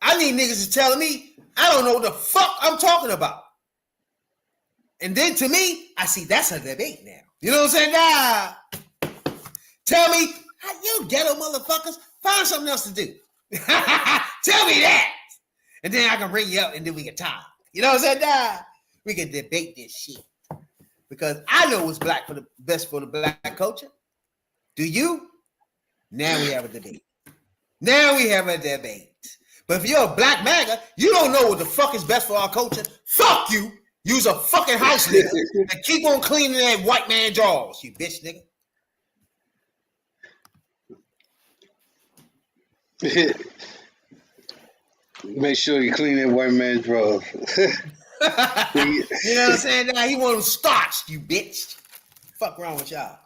I need niggas to telling me I don't know what the fuck I'm talking about. And then to me, I see that's a debate now. You know what I'm saying? Nah. Tell me, you ghetto motherfuckers, find something else to do. Tell me that. And then I can bring you up and then we can talk. You know what I'm saying? Nah. We can debate this shit. Because I know what's best for the black culture. Do you? Now we have a debate. But if you're a black MAGA, you don't know what the fuck is best for our culture. Fuck you. Use a fucking house nigga and keep on cleaning that white man drawers, you bitch nigga. Make sure you clean that white man's drawers. You know what I'm saying? Now he want them starched, you bitch. Fuck wrong with y'all.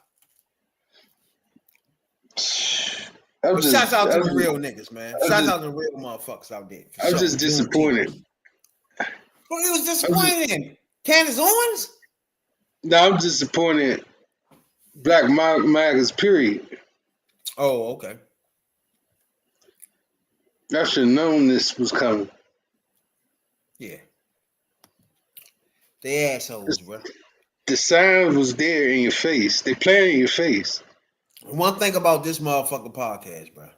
Shouts out to the real niggas, man. Shouts out to the real motherfuckers out there. I'm just disappointed. Well, he was disappointed in Candace Owens? No, I'm disappointed. Black MAGAs, period. Oh, okay. I should have known this was coming. Yeah. They assholes, bro. The sign was there in your face. They playing in your face. One thing about this motherfucking podcast, bro,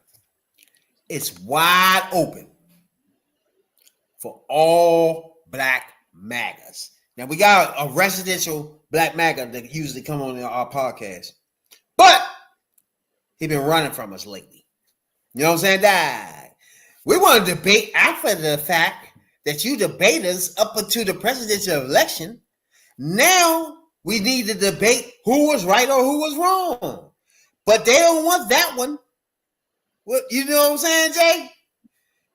it's wide open for all black MAGAs. Now, we got a residential black MAGA that usually come on our podcast, but he been running from us lately. You know what I'm saying? We want to debate after the fact that you debaters up until the presidential election. Now we need to debate who was right or who was wrong. But they don't want that one. What, you know what I'm saying, Jay?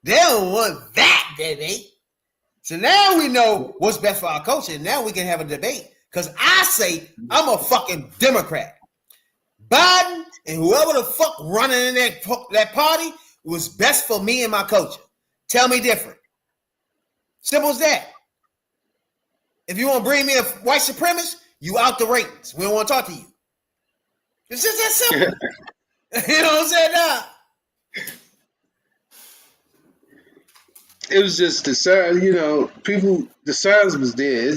They don't want that debate. So now we know what's best for our culture. Now we can have a debate. Because I say I'm a fucking Democrat. Biden and whoever the fuck running in that party was best for me and my culture. Tell me different. Simple as that. If you want to bring me a white supremacist, you out the ratings. We don't want to talk to you. It's just that simple. You know what I'm saying? It was just the sign, people, the signs was there.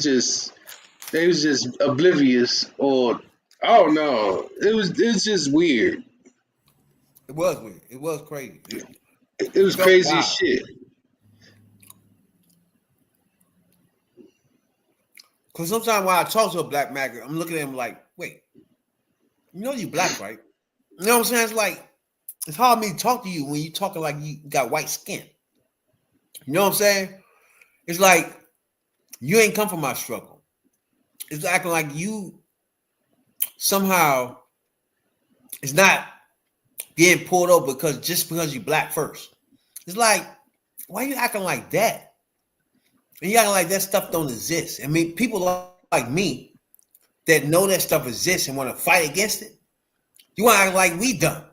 They was just oblivious, or I don't know. It's just weird. It was weird. It was crazy. It was crazy as shit. Because sometimes when I talk to a black man, I'm looking at him like, wait, you know you black, right? You know what I'm saying? It's like, it's hard for me to talk to you when you talking like you got white skin. You know what I'm saying? It's like, you ain't come from my struggle. It's acting like you somehow is not being pulled over because you black first. It's like, why are you acting like that? And you acting like that stuff don't exist. I mean, people like me that know that stuff exists and want to fight against it, you want to act like we done.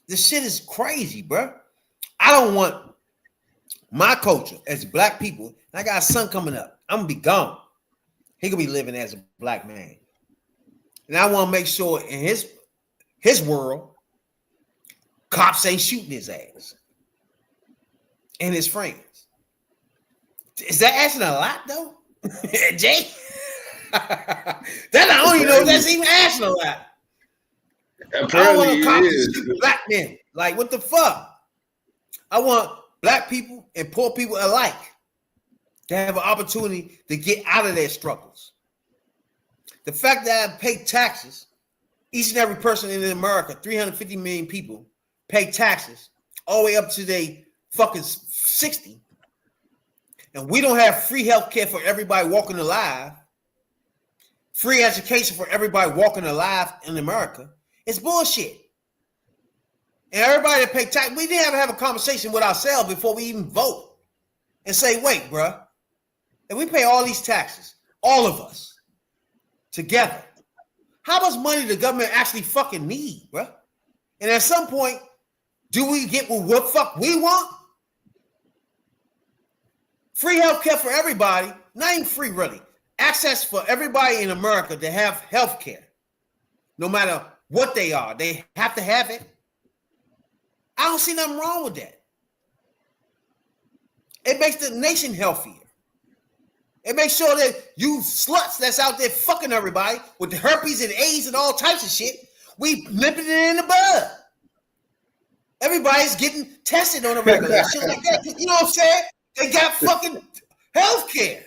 This shit is crazy, bro. I don't want my culture as black people. And I got a son coming up. I'm going to be gone. He going to be living as a black man. And I want to make sure in his world, cops ain't shooting his ass and his friends. Is that asking a lot, though? Jay? I don't even know if that's even asking a lot. Apparently I don't want to cops is. to shoot black men. Like, what the fuck? I want black people and poor people alike to have an opportunity to get out of their struggles. The fact that I pay taxes, each and every person in America, 350 million people, pay taxes all the way up to they fucking 60. And we don't have free health care for everybody walking alive, free education for everybody walking alive in America. It's bullshit. And everybody that pay tax, we didn't have a conversation with ourselves before we even vote and say, wait, bruh, if we pay all these taxes, all of us, together, how much money the government actually fucking need, bruh? And at some point, do we get what the fuck we want? Free health care for everybody, not even free really. Access for everybody in America to have health care, no matter what they are. They have to have it. I don't see nothing wrong with that. It makes the nation healthier. It makes sure that you sluts that's out there fucking everybody with the herpes and AIDS and all types of shit, we nipping it in the bud. Everybody's getting tested on a regular shit like that. You know what I'm saying? They got fucking health care.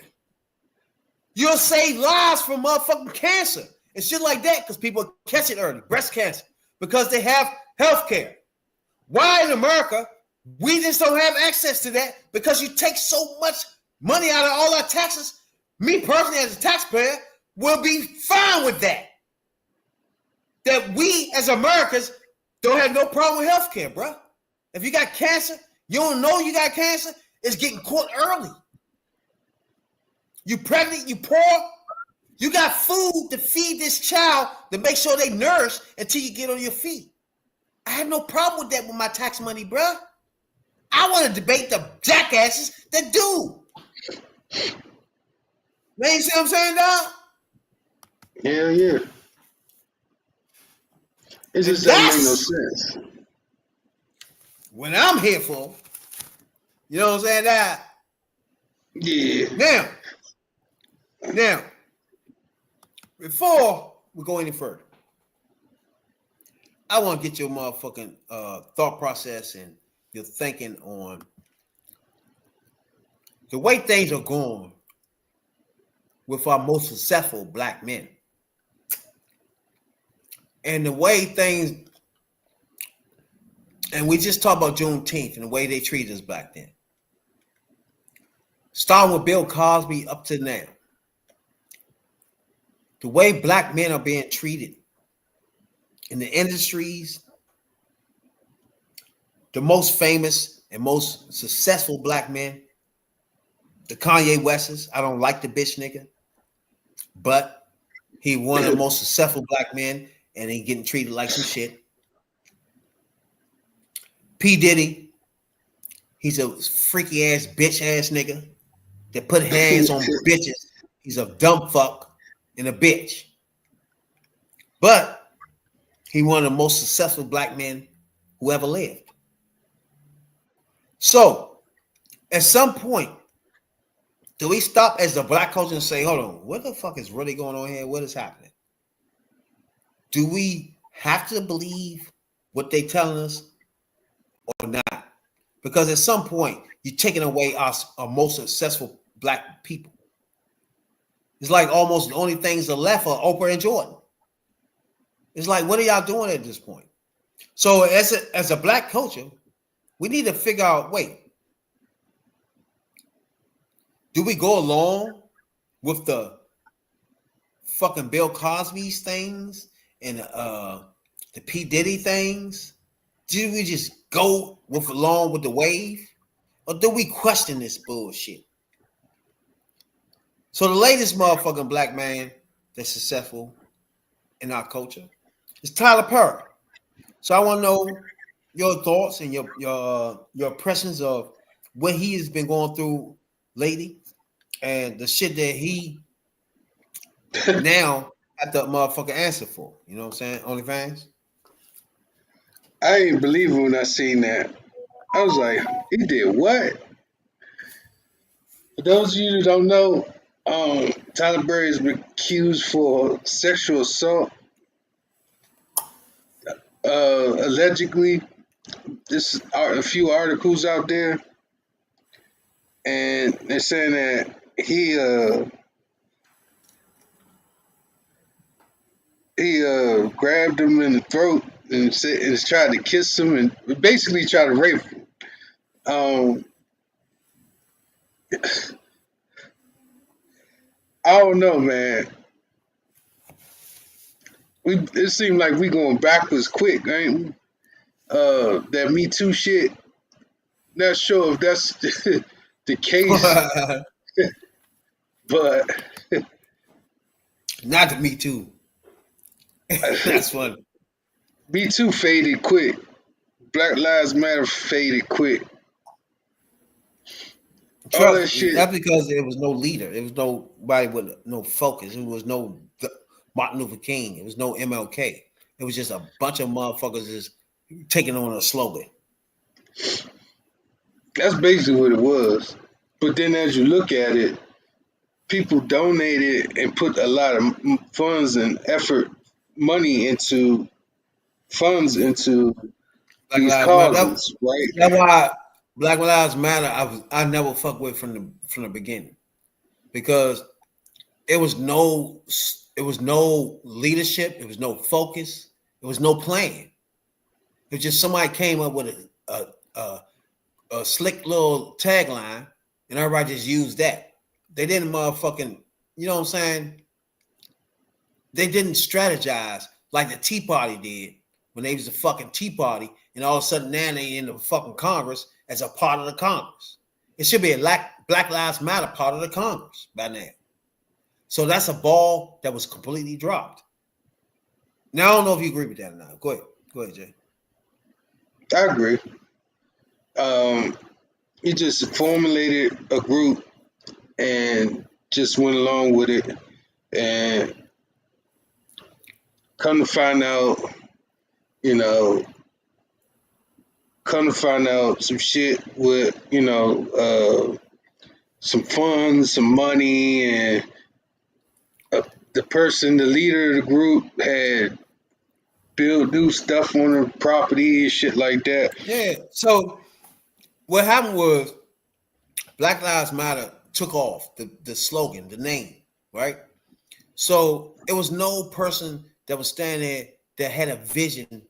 You'll save lives from motherfucking cancer and shit like that because people catch it early, breast cancer, because they have health care. Why in America, we just don't have access to that? Because you take so much money out of all our taxes. Me personally, as a taxpayer, will be fine with that. That we, as Americans, don't have no problem with health care, bro. If you got cancer, you don't know you got cancer, it's getting caught early. You pregnant, you poor, you got food to feed this child to make sure they nourish until you get on your feet. I have no problem with that with my tax money, bro. I want to debate the jackasses that do. Man, you see what I'm saying, dog? Hell yeah. It just doesn't make no sense. What I'm here for. You know what I'm saying, dog? Yeah. Now, before we go any further, I want to get your motherfucking thought process and your thinking on the way things are going with our most successful black men. And the way things, and we just talked about Juneteenth and the way they treated us back then. Starting with Bill Cosby up to now. The way black men are being treated in the industries, the most famous and most successful black men, the Kanye Wests. I don't like the bitch nigga, but he one of the most successful black men and he getting treated like some shit. P. Diddy, he's a freaky ass bitch ass nigga that put hands on bitches. He's a dumb fuck and a bitch. But he one of the most successful black men who ever lived. So, at some point, do we stop as the black culture and say, hold on, what the fuck is really going on here? What is happening? Do we have to believe what they're telling us or not? Because at some point, you're taking away our most successful black people. It's like almost the only things that left are Oprah and Jordan. It's like, what are y'all doing at this point? So as a black culture, we need to figure out, wait, do we go along with the fucking Bill Cosby's things and the P. Diddy things? Do we just go along with the wave? Or do we question this bullshit? So the latest motherfucking black man that's successful in our culture is Tyler Perry. So I want to know your thoughts and your impressions of what he has been going through lately and the shit that he now got the motherfucking answer for. You know what I'm saying? OnlyFans. I ain't believe it when I seen that. I was like, he did what? For those of you who don't know, Tyler Perry has been accused for sexual assault. Allegedly, there's a few articles out there, and they're saying that he grabbed him in the throat and tried to kiss him and basically tried to rape him. I don't know, man. It seemed like we going backwards quick, ain't we? That Me Too shit. Not sure if that's the case, but not the Me Too. That's funny. Me Too faded quick. Black Lives Matter faded quick. All that shit. That's because there was no leader. There was nobody with no focus. It was no Martin Luther King. It was no MLK. It was just a bunch of motherfuckers just taking on a slogan. That's basically what it was. But then as you look at it, people donated and put a lot of funds and effort, money into funds into Black these causes, right? That's why Black Lives Matter I never fuck with from the beginning. Because it was no leadership, it was no focus, it was no plan. It was just somebody came up with a slick little tagline, and everybody just used that. They didn't motherfucking, you know what I'm saying? They didn't strategize like the Tea Party did when they was a fucking Tea Party, and all of a sudden now they in the fucking Congress as a part of the Congress. It should be a Black Lives Matter part of the Congress by now. So that's a ball that was completely dropped. Now I don't know if you agree with that or not. Go ahead, Jay. I agree. He just formulated a group and just went along with it, and come to find out, some shit with, some funds, some money, and the leader of the group had built new stuff on the property and shit like that. Yeah. So what happened was Black Lives Matter took off the slogan, the name, right? So it was no person that was standing there that had a vision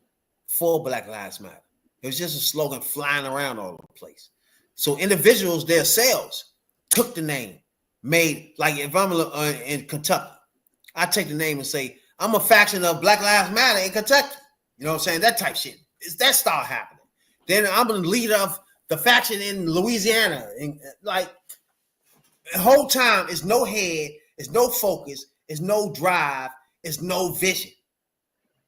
for Black Lives Matter. It was just a slogan flying around all over the place. So individuals themselves took the name, made, like if I'm in Kentucky, I take the name and say, I'm a faction of Black Lives Matter in Kentucky. You know what I'm saying? That type shit. That start happening. Then I'm the leader of the faction in Louisiana. And like the whole time, it's no head, it's no focus, it's no drive, it's no vision.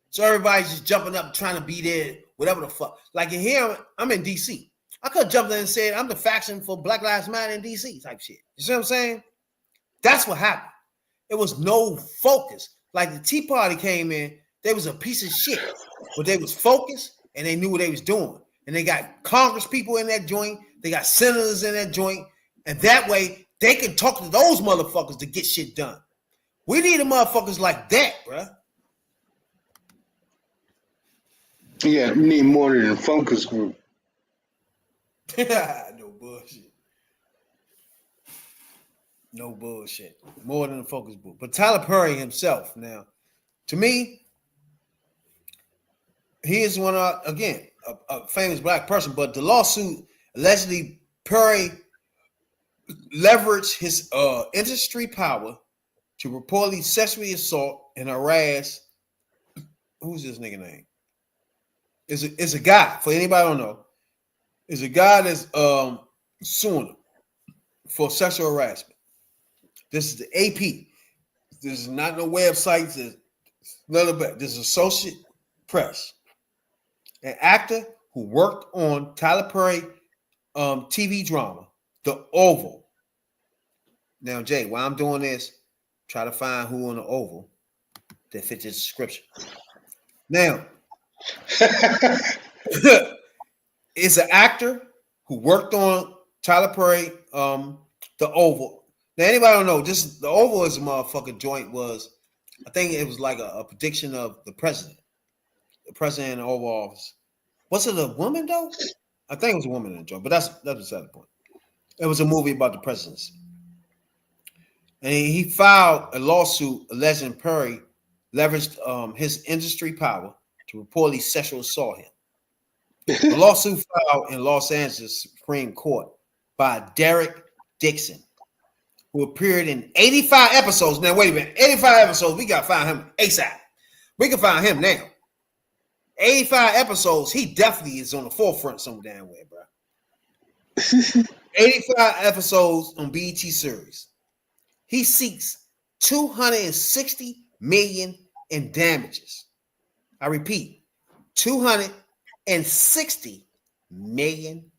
So everybody's just jumping up trying to be there, whatever the fuck. Like in here, I'm in DC. I could have jumped in and said, I'm the faction for Black Lives Matter in DC type shit. You see what I'm saying? That's what happened. It was no focus. Like the Tea Party came in, they was a piece of shit, but they was focused and they knew what they was doing. And they got Congress people in that joint. They got senators in that joint. And that way they can talk to those motherfuckers to get shit done. We need a motherfuckers like that, bruh. Yeah, we need more than a focus group. No bullshit. No bullshit. More than a focus group. But Tyler Perry himself, now, to me, he is one of, again, a famous black person, but the lawsuit allegedly Perry leveraged his industry power to reportedly sexually assault and harass. Who's this nigga name? Is a guy, for anybody who don't know, is a guy that's suing him for sexual harassment. This is the AP. This is not no websites. This is none of that. This is Associate Press. An actor who worked on Tyler Perry TV drama, The Oval. Now, Jay, while I'm doing this, try to find who on The Oval that fits his description. Now, it's an actor who worked on Tyler Perry, The Oval. Now, anybody don't know, The Oval is a motherfucking joint was, I think it was like a prediction of the president in the Oval Office. Was it a woman though? I think it was a woman in the joint, but that's beside the point. It was a movie about the presidency. And he filed a lawsuit alleging Perry leveraged his industry power to reportedly sexual assault him. The lawsuit filed in Los Angeles Supreme Court by Derek Dixon, who appeared in 85 episodes. Now, wait a minute. 85 episodes. We got to find him ASAP. We can find him now. 85 episodes. He definitely is on the forefront some damn way, bro. 85 episodes on BET series. He seeks $260 million in damages. I repeat, $260 million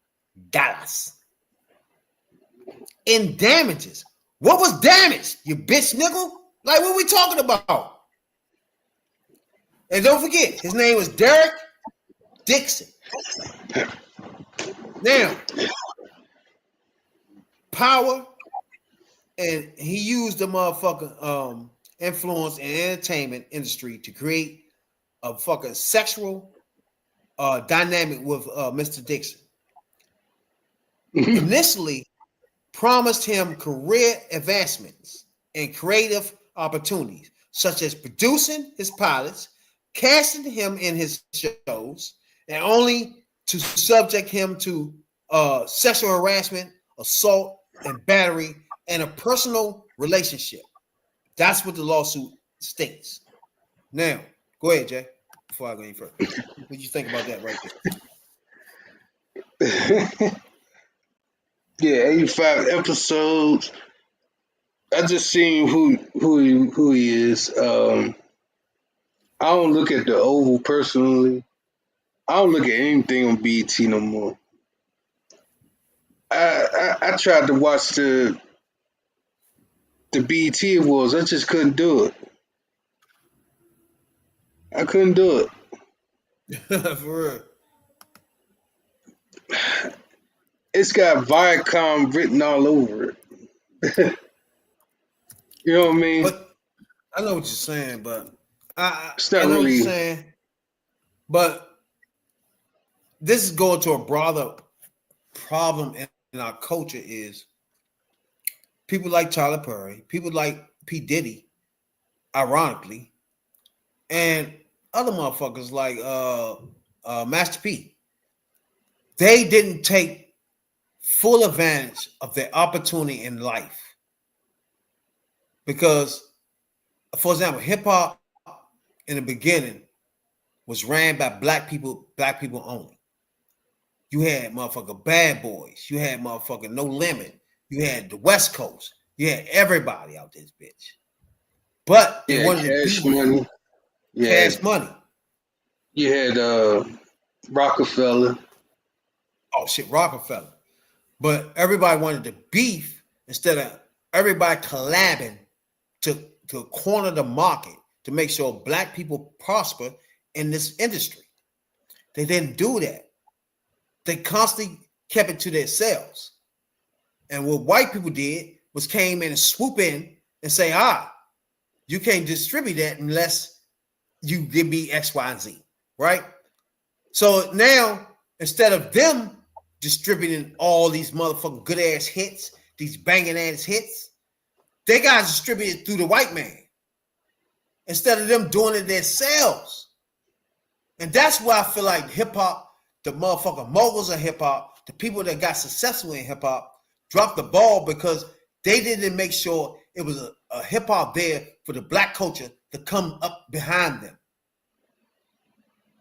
in damages. What was damaged, you bitch nigga? Like, what we talking about? And don't forget, his name was Derek Dixon. Now, power, and he used the motherfucking influence and entertainment industry to create a fucking sexual dynamic with Mr. Dixon. Initially, promised him career advancements and creative opportunities, such as producing his pilots, casting him in his shows, and only to subject him to sexual harassment, assault, and battery, and a personal relationship. That's what the lawsuit states. Now, go ahead, Jay, before I go any further. What do you think about that right there? Yeah, 85 episodes. I just seen who he is. I don't look at the Oval personally. I don't look at anything on BET no more. I tried to watch the BET Awards. I just couldn't do it. I couldn't do it. For real. It's got Viacom written all over it. You know what I mean? But I know what you're saying, but It's not I know really- what you're saying. But this is going to a broader problem in our culture is people like Tyler Perry, people like P. Diddy, ironically, and other motherfuckers like Master P. They didn't take full advantage of their opportunity in life. Because, for example, hip hop in the beginning was ran by black people only. You had motherfucking Bad Boys, you had motherfucking No Limit, you had the West Coast, you had everybody out this bitch. But they wanted Cash to be Money. Yeah, Cash Money. you had Rockefeller. Oh shit, Rockefeller. But everybody wanted to beef instead of everybody collabing to corner the market to make sure black people prosper in this industry. They didn't do that. They constantly kept it to themselves. And what white people did was came in and swoop in and say, you can't distribute that unless you give me X, Y, and Z, right? So now, instead of them distributing all these motherfucking good ass hits, these banging ass hits, they got distributed through the white man instead of them doing it themselves. And that's why I feel like hip hop, the motherfucking moguls of hip hop, the people that got successful in hip hop, dropped the ball because they didn't make sure it was a hip hop there for the black culture to come up behind them.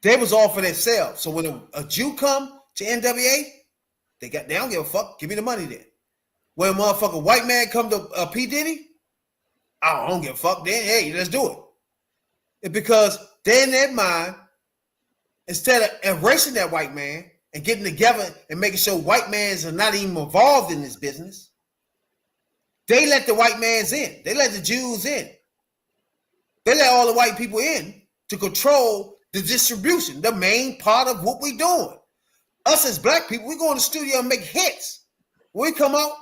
They was all for themselves. So when a Jew come to NWA, they don't give a fuck. Give me the money then. When a motherfucking white man come to P. Diddy, I don't give a fuck. Then hey, let's do it. It's because they in their mind, instead of embracing that white man and getting together and making sure white mans are not even involved in this business, they let the white mans in. They let the Jews in. They let all the white people in to control the distribution, the main part of what we're doing. Us as black people, we go in the studio and make hits. When we come out,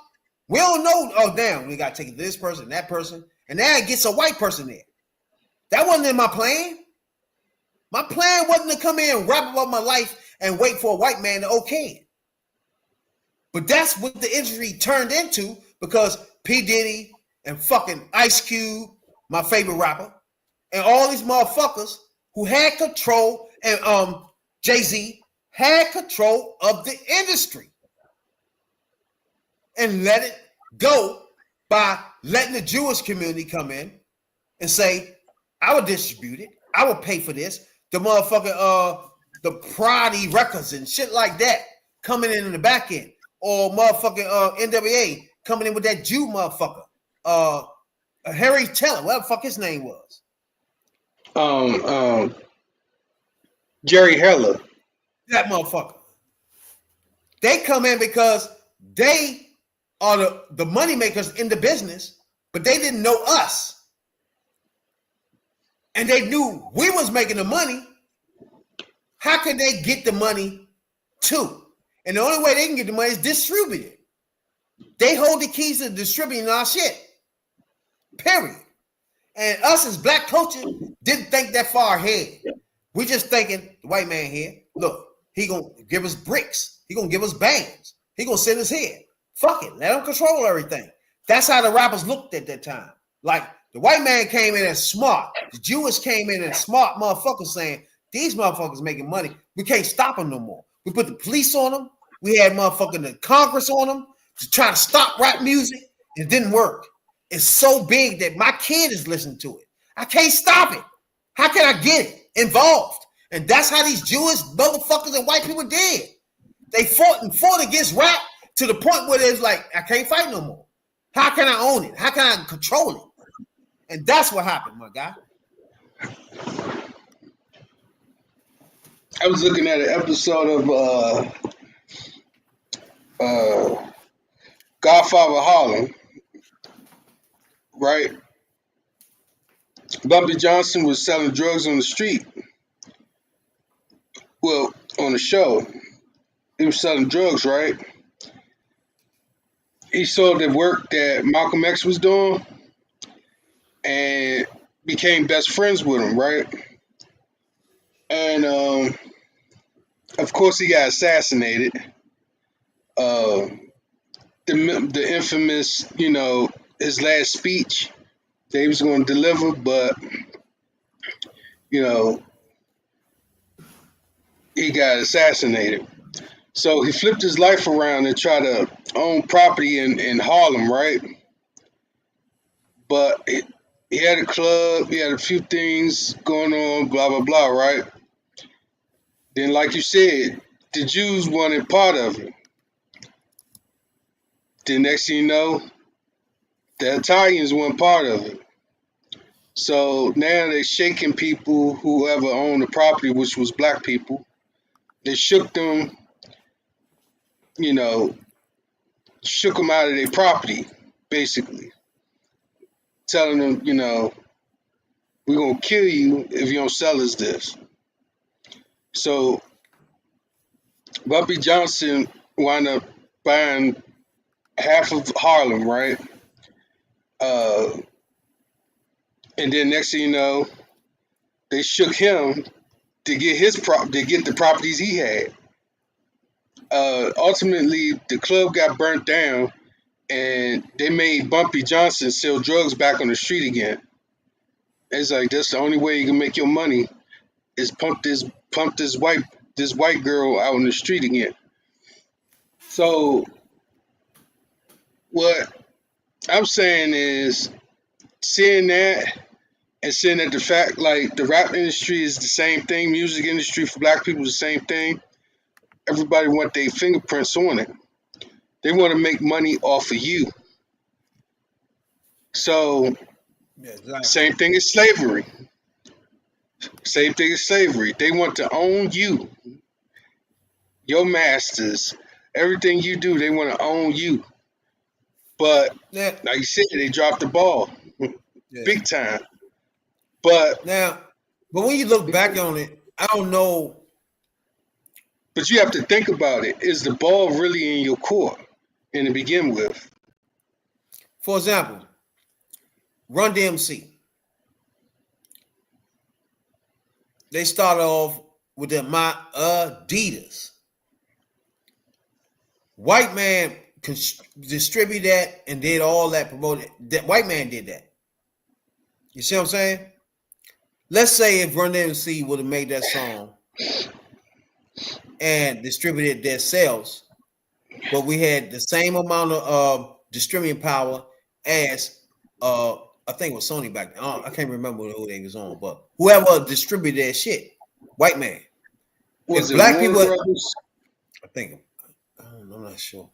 we don't know, oh, damn, we got to take it to this person, that person, and now it gets a white person there. That wasn't in my plan. My plan wasn't to come in and rap about my life and wait for a white man to okay it. But that's what the industry turned into because P. Diddy and fucking Ice Cube, my favorite rapper, and all these motherfuckers who had control, and Jay-Z had control of the industry and let it go by letting the Jewish community come in and say, I will distribute it. I will pay for this. The motherfucking, the Prodigy records and shit like that coming in the back end. Or motherfucking NWA coming in with that Jew motherfucker. Harry Teller, whatever the fuck his name was. Jerry Heller. That motherfucker. They come in because they are the money makers in the business, but they didn't know us. And they knew we was making the money. How can they get the money too? And the only way they can get the money is distribute it. They hold the keys to distributing our shit. Period. And us as black culture didn't think that far ahead. We just thinking, the white man here, look, he gonna give us bricks. He gonna give us bands. He gonna sit us here. Fuck it, let him control everything. That's how the rappers looked at that time. Like, the white man came in as smart. The Jewish came in as smart motherfuckers saying, these motherfuckers making money. We can't stop them no more. We put the police on them. We had motherfucking the Congress on them to try to stop rap music. It didn't work. It's so big that my kid is listening to it. I can't stop it. How can I get it involved? And that's how these Jewish motherfuckers and white people did. They fought against rap to the point where it's like, I can't fight no more. How can I own it? How can I control it? And that's what happened, my guy. I was looking at an episode of Godfather Harlem, right? Bumpy Johnson was selling drugs on the street. Well, on the show, he was selling drugs, right? He saw the work that Malcolm X was doing and became best friends with him, right? And of course, he got assassinated. The infamous, his last speech that he was going to deliver, but he got assassinated. So he flipped his life around and tried to own property in Harlem, right? But he had a club, he had a few things going on, blah, blah, blah, right? Then, like you said, the Jews wanted part of it. The next thing you know, the Italians want part of it. So now they're shaking people, whoever owned the property, which was black people. They shook them, shook them out of their property, basically. Telling them, we're going to kill you if you don't sell us this. So Bumpy Johnson wound up buying half of Harlem, right? And then next thing you know, they shook him to get the properties he had. Ultimately, the club got burnt down and they made Bumpy Johnson sell drugs back on the street again. It's like that's the only way you can make your money is pump this white girl out on the street again. So what I'm saying is seeing that and seeing that the fact like the rap industry is the same thing, music industry for black people is the same thing. Everybody want their fingerprints on it. They want to make money off of you. So Yeah, exactly. same thing as slavery. Same thing as slavery. They want to own you, your masters, everything you do. They want to own you. But Yeah. like you said, they dropped the ball Yeah. big time. But when you look back on it, I don't know. But you have to think about it. Is the ball really in your court and to begin with? For example, Run DMC. They started off with the My Adidas. White man distributed that and did all that promoted. That white man did that. You see what I'm saying? Let's say if Run DMC would have made that song and distributed their sales, but we had the same amount of distributing power as I think it was Sony back then. I can't remember who they was on, but whoever distributed that shit, white man. Was if it black Warner people, Brothers? I think I'm not sure.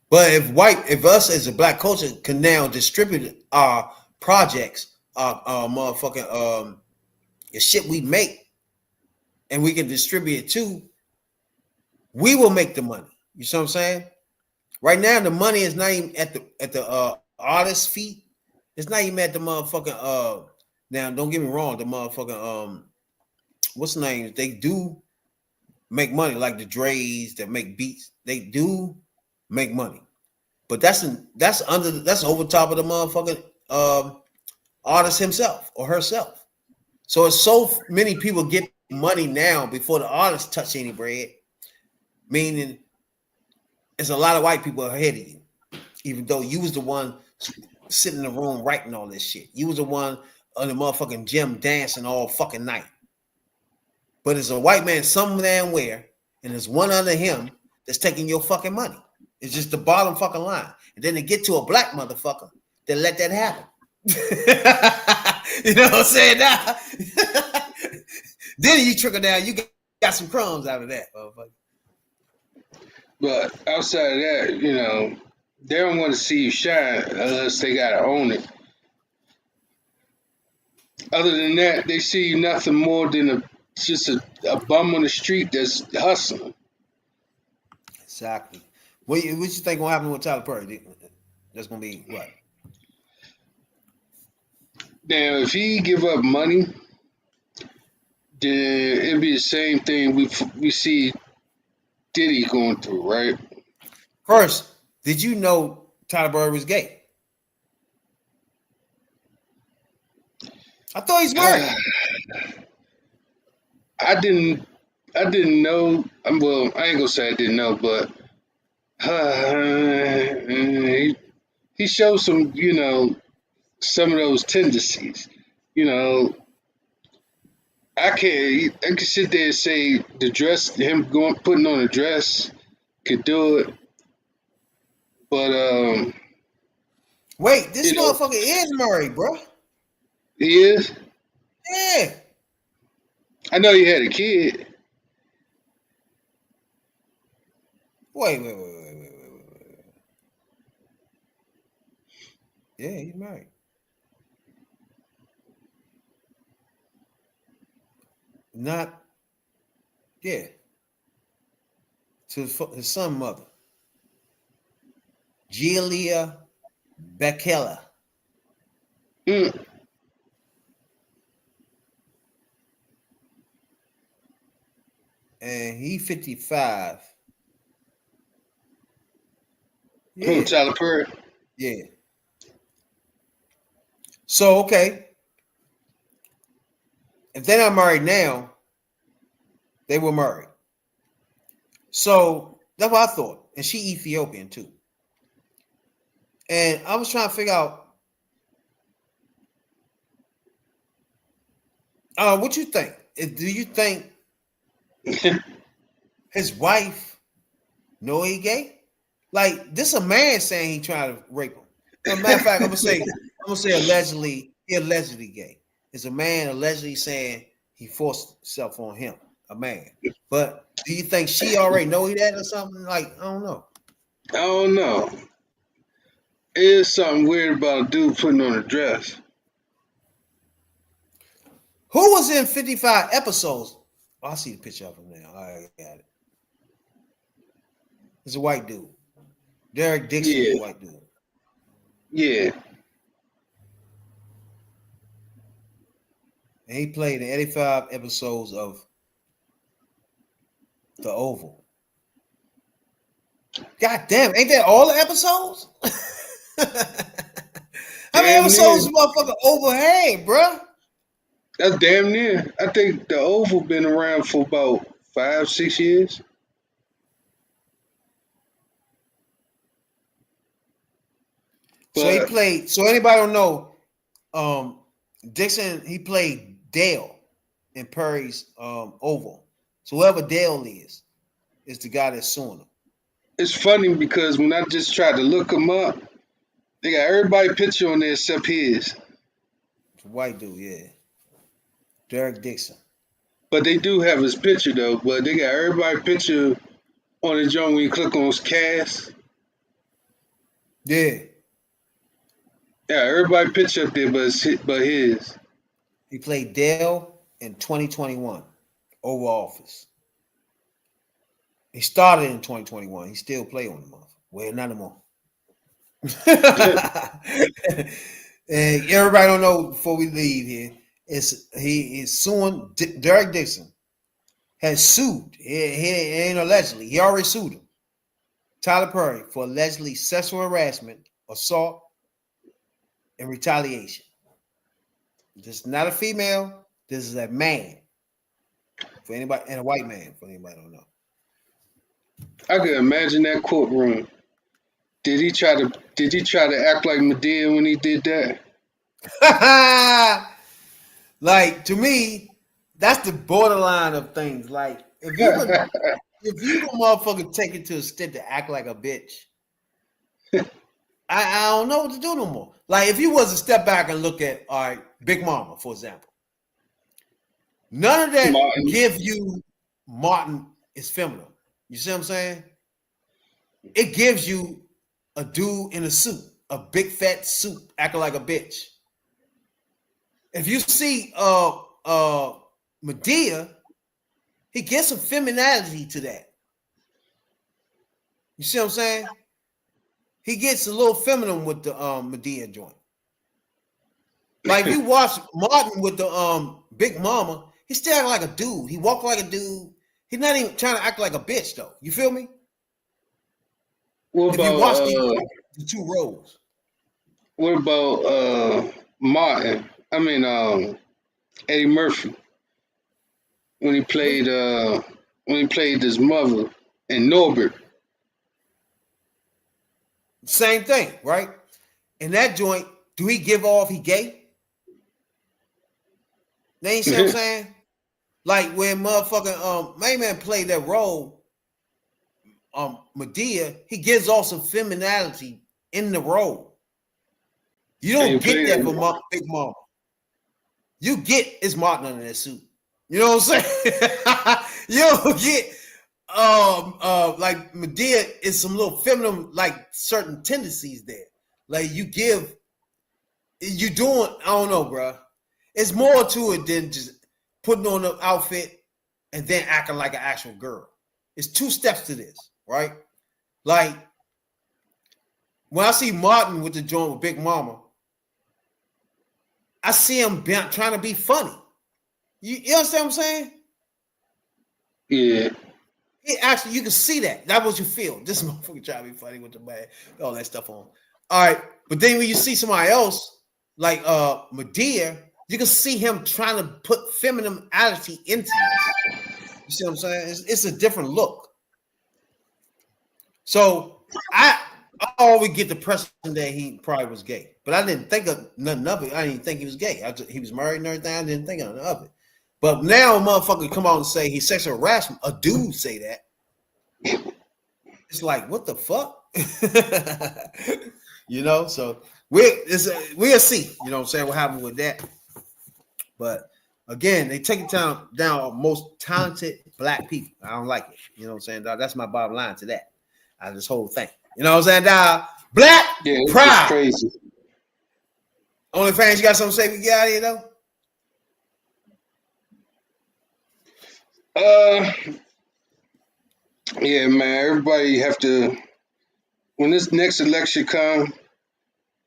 But if us as a black culture can now distribute our projects, our motherfucking the shit we make, and we can distribute it too, we will make the money. You see what I'm saying? Right now, the money is not even at the artist's feet. It's not even at the motherfucking now, don't get me wrong, the motherfucking what's the name? They do make money, like the Dre's that make beats. They do make money. But that's over top of the motherfucking artist himself or herself. So it's so many people get money now before the artist touch any bread, meaning there's a lot of white people ahead of you, even though you was the one sitting in the room writing all this shit. You was the one on the motherfucking gym dancing all fucking night. But it's a white man somewhere, and there's one under him that's taking your fucking money. It's just the bottom fucking line. And then they get to a black motherfucker that let that happen. You know what I'm saying? Now, then you trickle down, you got some crumbs out of that, motherfucker. But outside of that, they don't want to see you shine unless they gotta own it. Other than that, they see you nothing more than just a bum on the street that's hustling. Exactly. What you think gonna happen with Tyler Perry? That's gonna be what? Now, if he give up money, then it'd be the same thing we see Diddy going through, right? First, did you know Tyler Perry was gay? I thought he's married. I didn't know. Well, I ain't gonna say I didn't know, but he showed some, some of those tendencies. I can sit there and say the dress, him putting on a dress, could do it, but wait, this motherfucker is married, bro. He is. Yeah. I know he had a kid. Wait. Yeah, he's married. Not, yeah. To his son mother. Julia Bekele. Mm. And he 55. Yeah. Tyler Perry. Yeah. So, okay. If they're not married now, they were married. So that's what I thought. And she Ethiopian too. And I was trying to figure out what you think. Do you think his wife know he gay? Like, this a man saying he trying to rape him. As a matter of fact, I'm gonna say allegedly, he allegedly gay. It's a man allegedly saying he forced himself on him, a man. But do you think she already know that or something? Like, I don't know. I don't know. There's something weird about a dude putting on a dress. Who was in 55 episodes? Oh, I see the picture of him now. I got it. It's a white dude. Derek Dixon is a white dude. Yeah. And he played in 85 episodes of The Oval. God damn, ain't that all the episodes? How many episodes this motherfucker Oval had, bruh? That's damn near. I think The Oval been around for about 5-6 years. So he played. So anybody don't know, Dixon, he played Dale in Perry's Oval. So whoever Dale is the guy that's suing him. It's funny because when I just tried to look him up, they got everybody's picture on there except his. It's a white dude, yeah. Derek Dixon. But they do have his picture though. But they got everybody's picture on the joint when you click on his cast. Yeah. Yeah, everybody picture up there, but his. He played Dale in 2021, Oval Office. He started in 2021. He still play on the month. Well, not anymore. And everybody don't know before we leave here. He is suing Derek Dixon. Has sued. He ain't allegedly. He already sued him. Tyler Perry for allegedly sexual harassment, assault, and retaliation. This is not a female. This is a man. For anybody, and a white man. For anybody who don't know. I could imagine that courtroom. Did he try to act like Medea when he did that? Like, to me, that's the borderline of things. Like, if you motherfucker take it to a extent to act like a bitch, I don't know what to do no more. Like, if you was to step back and look at, all right, Big Mama, for example, none of that give you Martin is feminine. You see what I'm saying? It gives you a dude in a suit, a big fat suit, acting like a bitch. If you see Medea, he gets some femininity to that. You see what I'm saying? He gets a little feminine with the Medea joint. Like, if you watch Martin with the Big Mama, he still act like a dude. He walk like a dude. He's not even trying to act like a bitch, though. You feel me? What about, if you watch the two roles. What about Martin? I mean, Eddie Murphy when he played his mother in Norbert. Same thing, right? In that joint, do he give off he gay? They ain't see what I'm saying? Like, when motherfucking main man played that role, Medea, he gives off some femininity in the role. You don't get that from Big Mama. You get it's Martin under that suit. You know what I'm saying? You don't get like Medea is some little feminine, like certain tendencies there. Like you doing, I don't know, bro. It's more to it than just putting on the outfit and then acting like an actual girl. It's two steps to this, right? Like when I see Martin with the joint with Big Mama, I see him trying to be funny. You understand what I'm saying? Yeah. Actually, you can see that. That's what you feel. This motherfucker trying to be funny with the man, all that stuff on. All right, but then when you see somebody else like Medea, you can see him trying to put femininity into this. You see what I'm saying? It's a different look. So I always get the impression that he probably was gay, but I didn't think of nothing of it. I didn't think he was gay. He was married and everything. I didn't think of it. But now a motherfucker come out and say he's sexual harassment. A dude say that. It's like, what the fuck? You know, so we'll see. You know what I'm saying? What happened with that? But again, they take it down most talented black people. I don't like it. You know what I'm saying? Dog? That's my bottom line to that. Out of this whole thing. You know what I'm saying? Dog? Black pride. Crazy. Only fans, you got something to say we get out of here though? Yeah, man. Everybody have to, when this next election comes,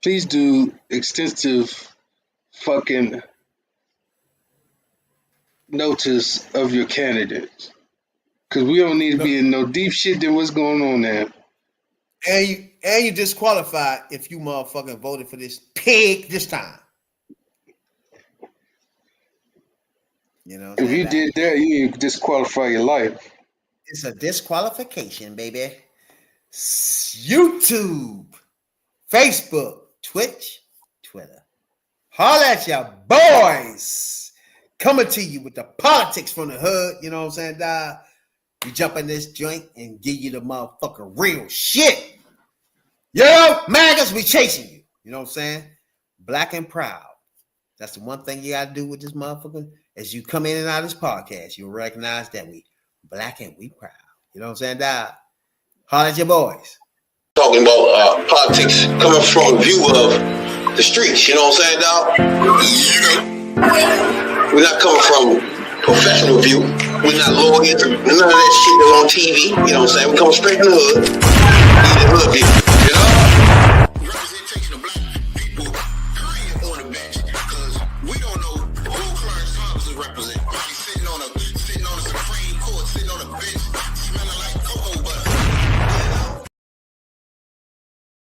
please do extensive fucking notice of your candidates, because we don't need to be in no deep shit than what's going on there. And you disqualified if you motherfucking voted for this pig this time. You know, if you did that, you disqualify your life. It's a disqualification, baby. YouTube, Facebook, Twitch, Twitter. Holla at your boys. Coming to you with the politics from the hood. You know what I'm saying, dog? We jump in this joint and give you the motherfucker real shit. Yo, maggots, we chasing you. You know what I'm saying? Black and proud. That's the one thing you got to do with this motherfucker. As you come in and out of this podcast, you'll recognize that we black and we proud. You know what I'm saying, dog? Holla at your boys. Talking about politics coming from a view of the streets. You know what I'm saying, dog? We're not coming from professional view. We're not lawyers. None of that shit that's on TV. You know what I'm saying? We're coming straight from the hood. The hood view.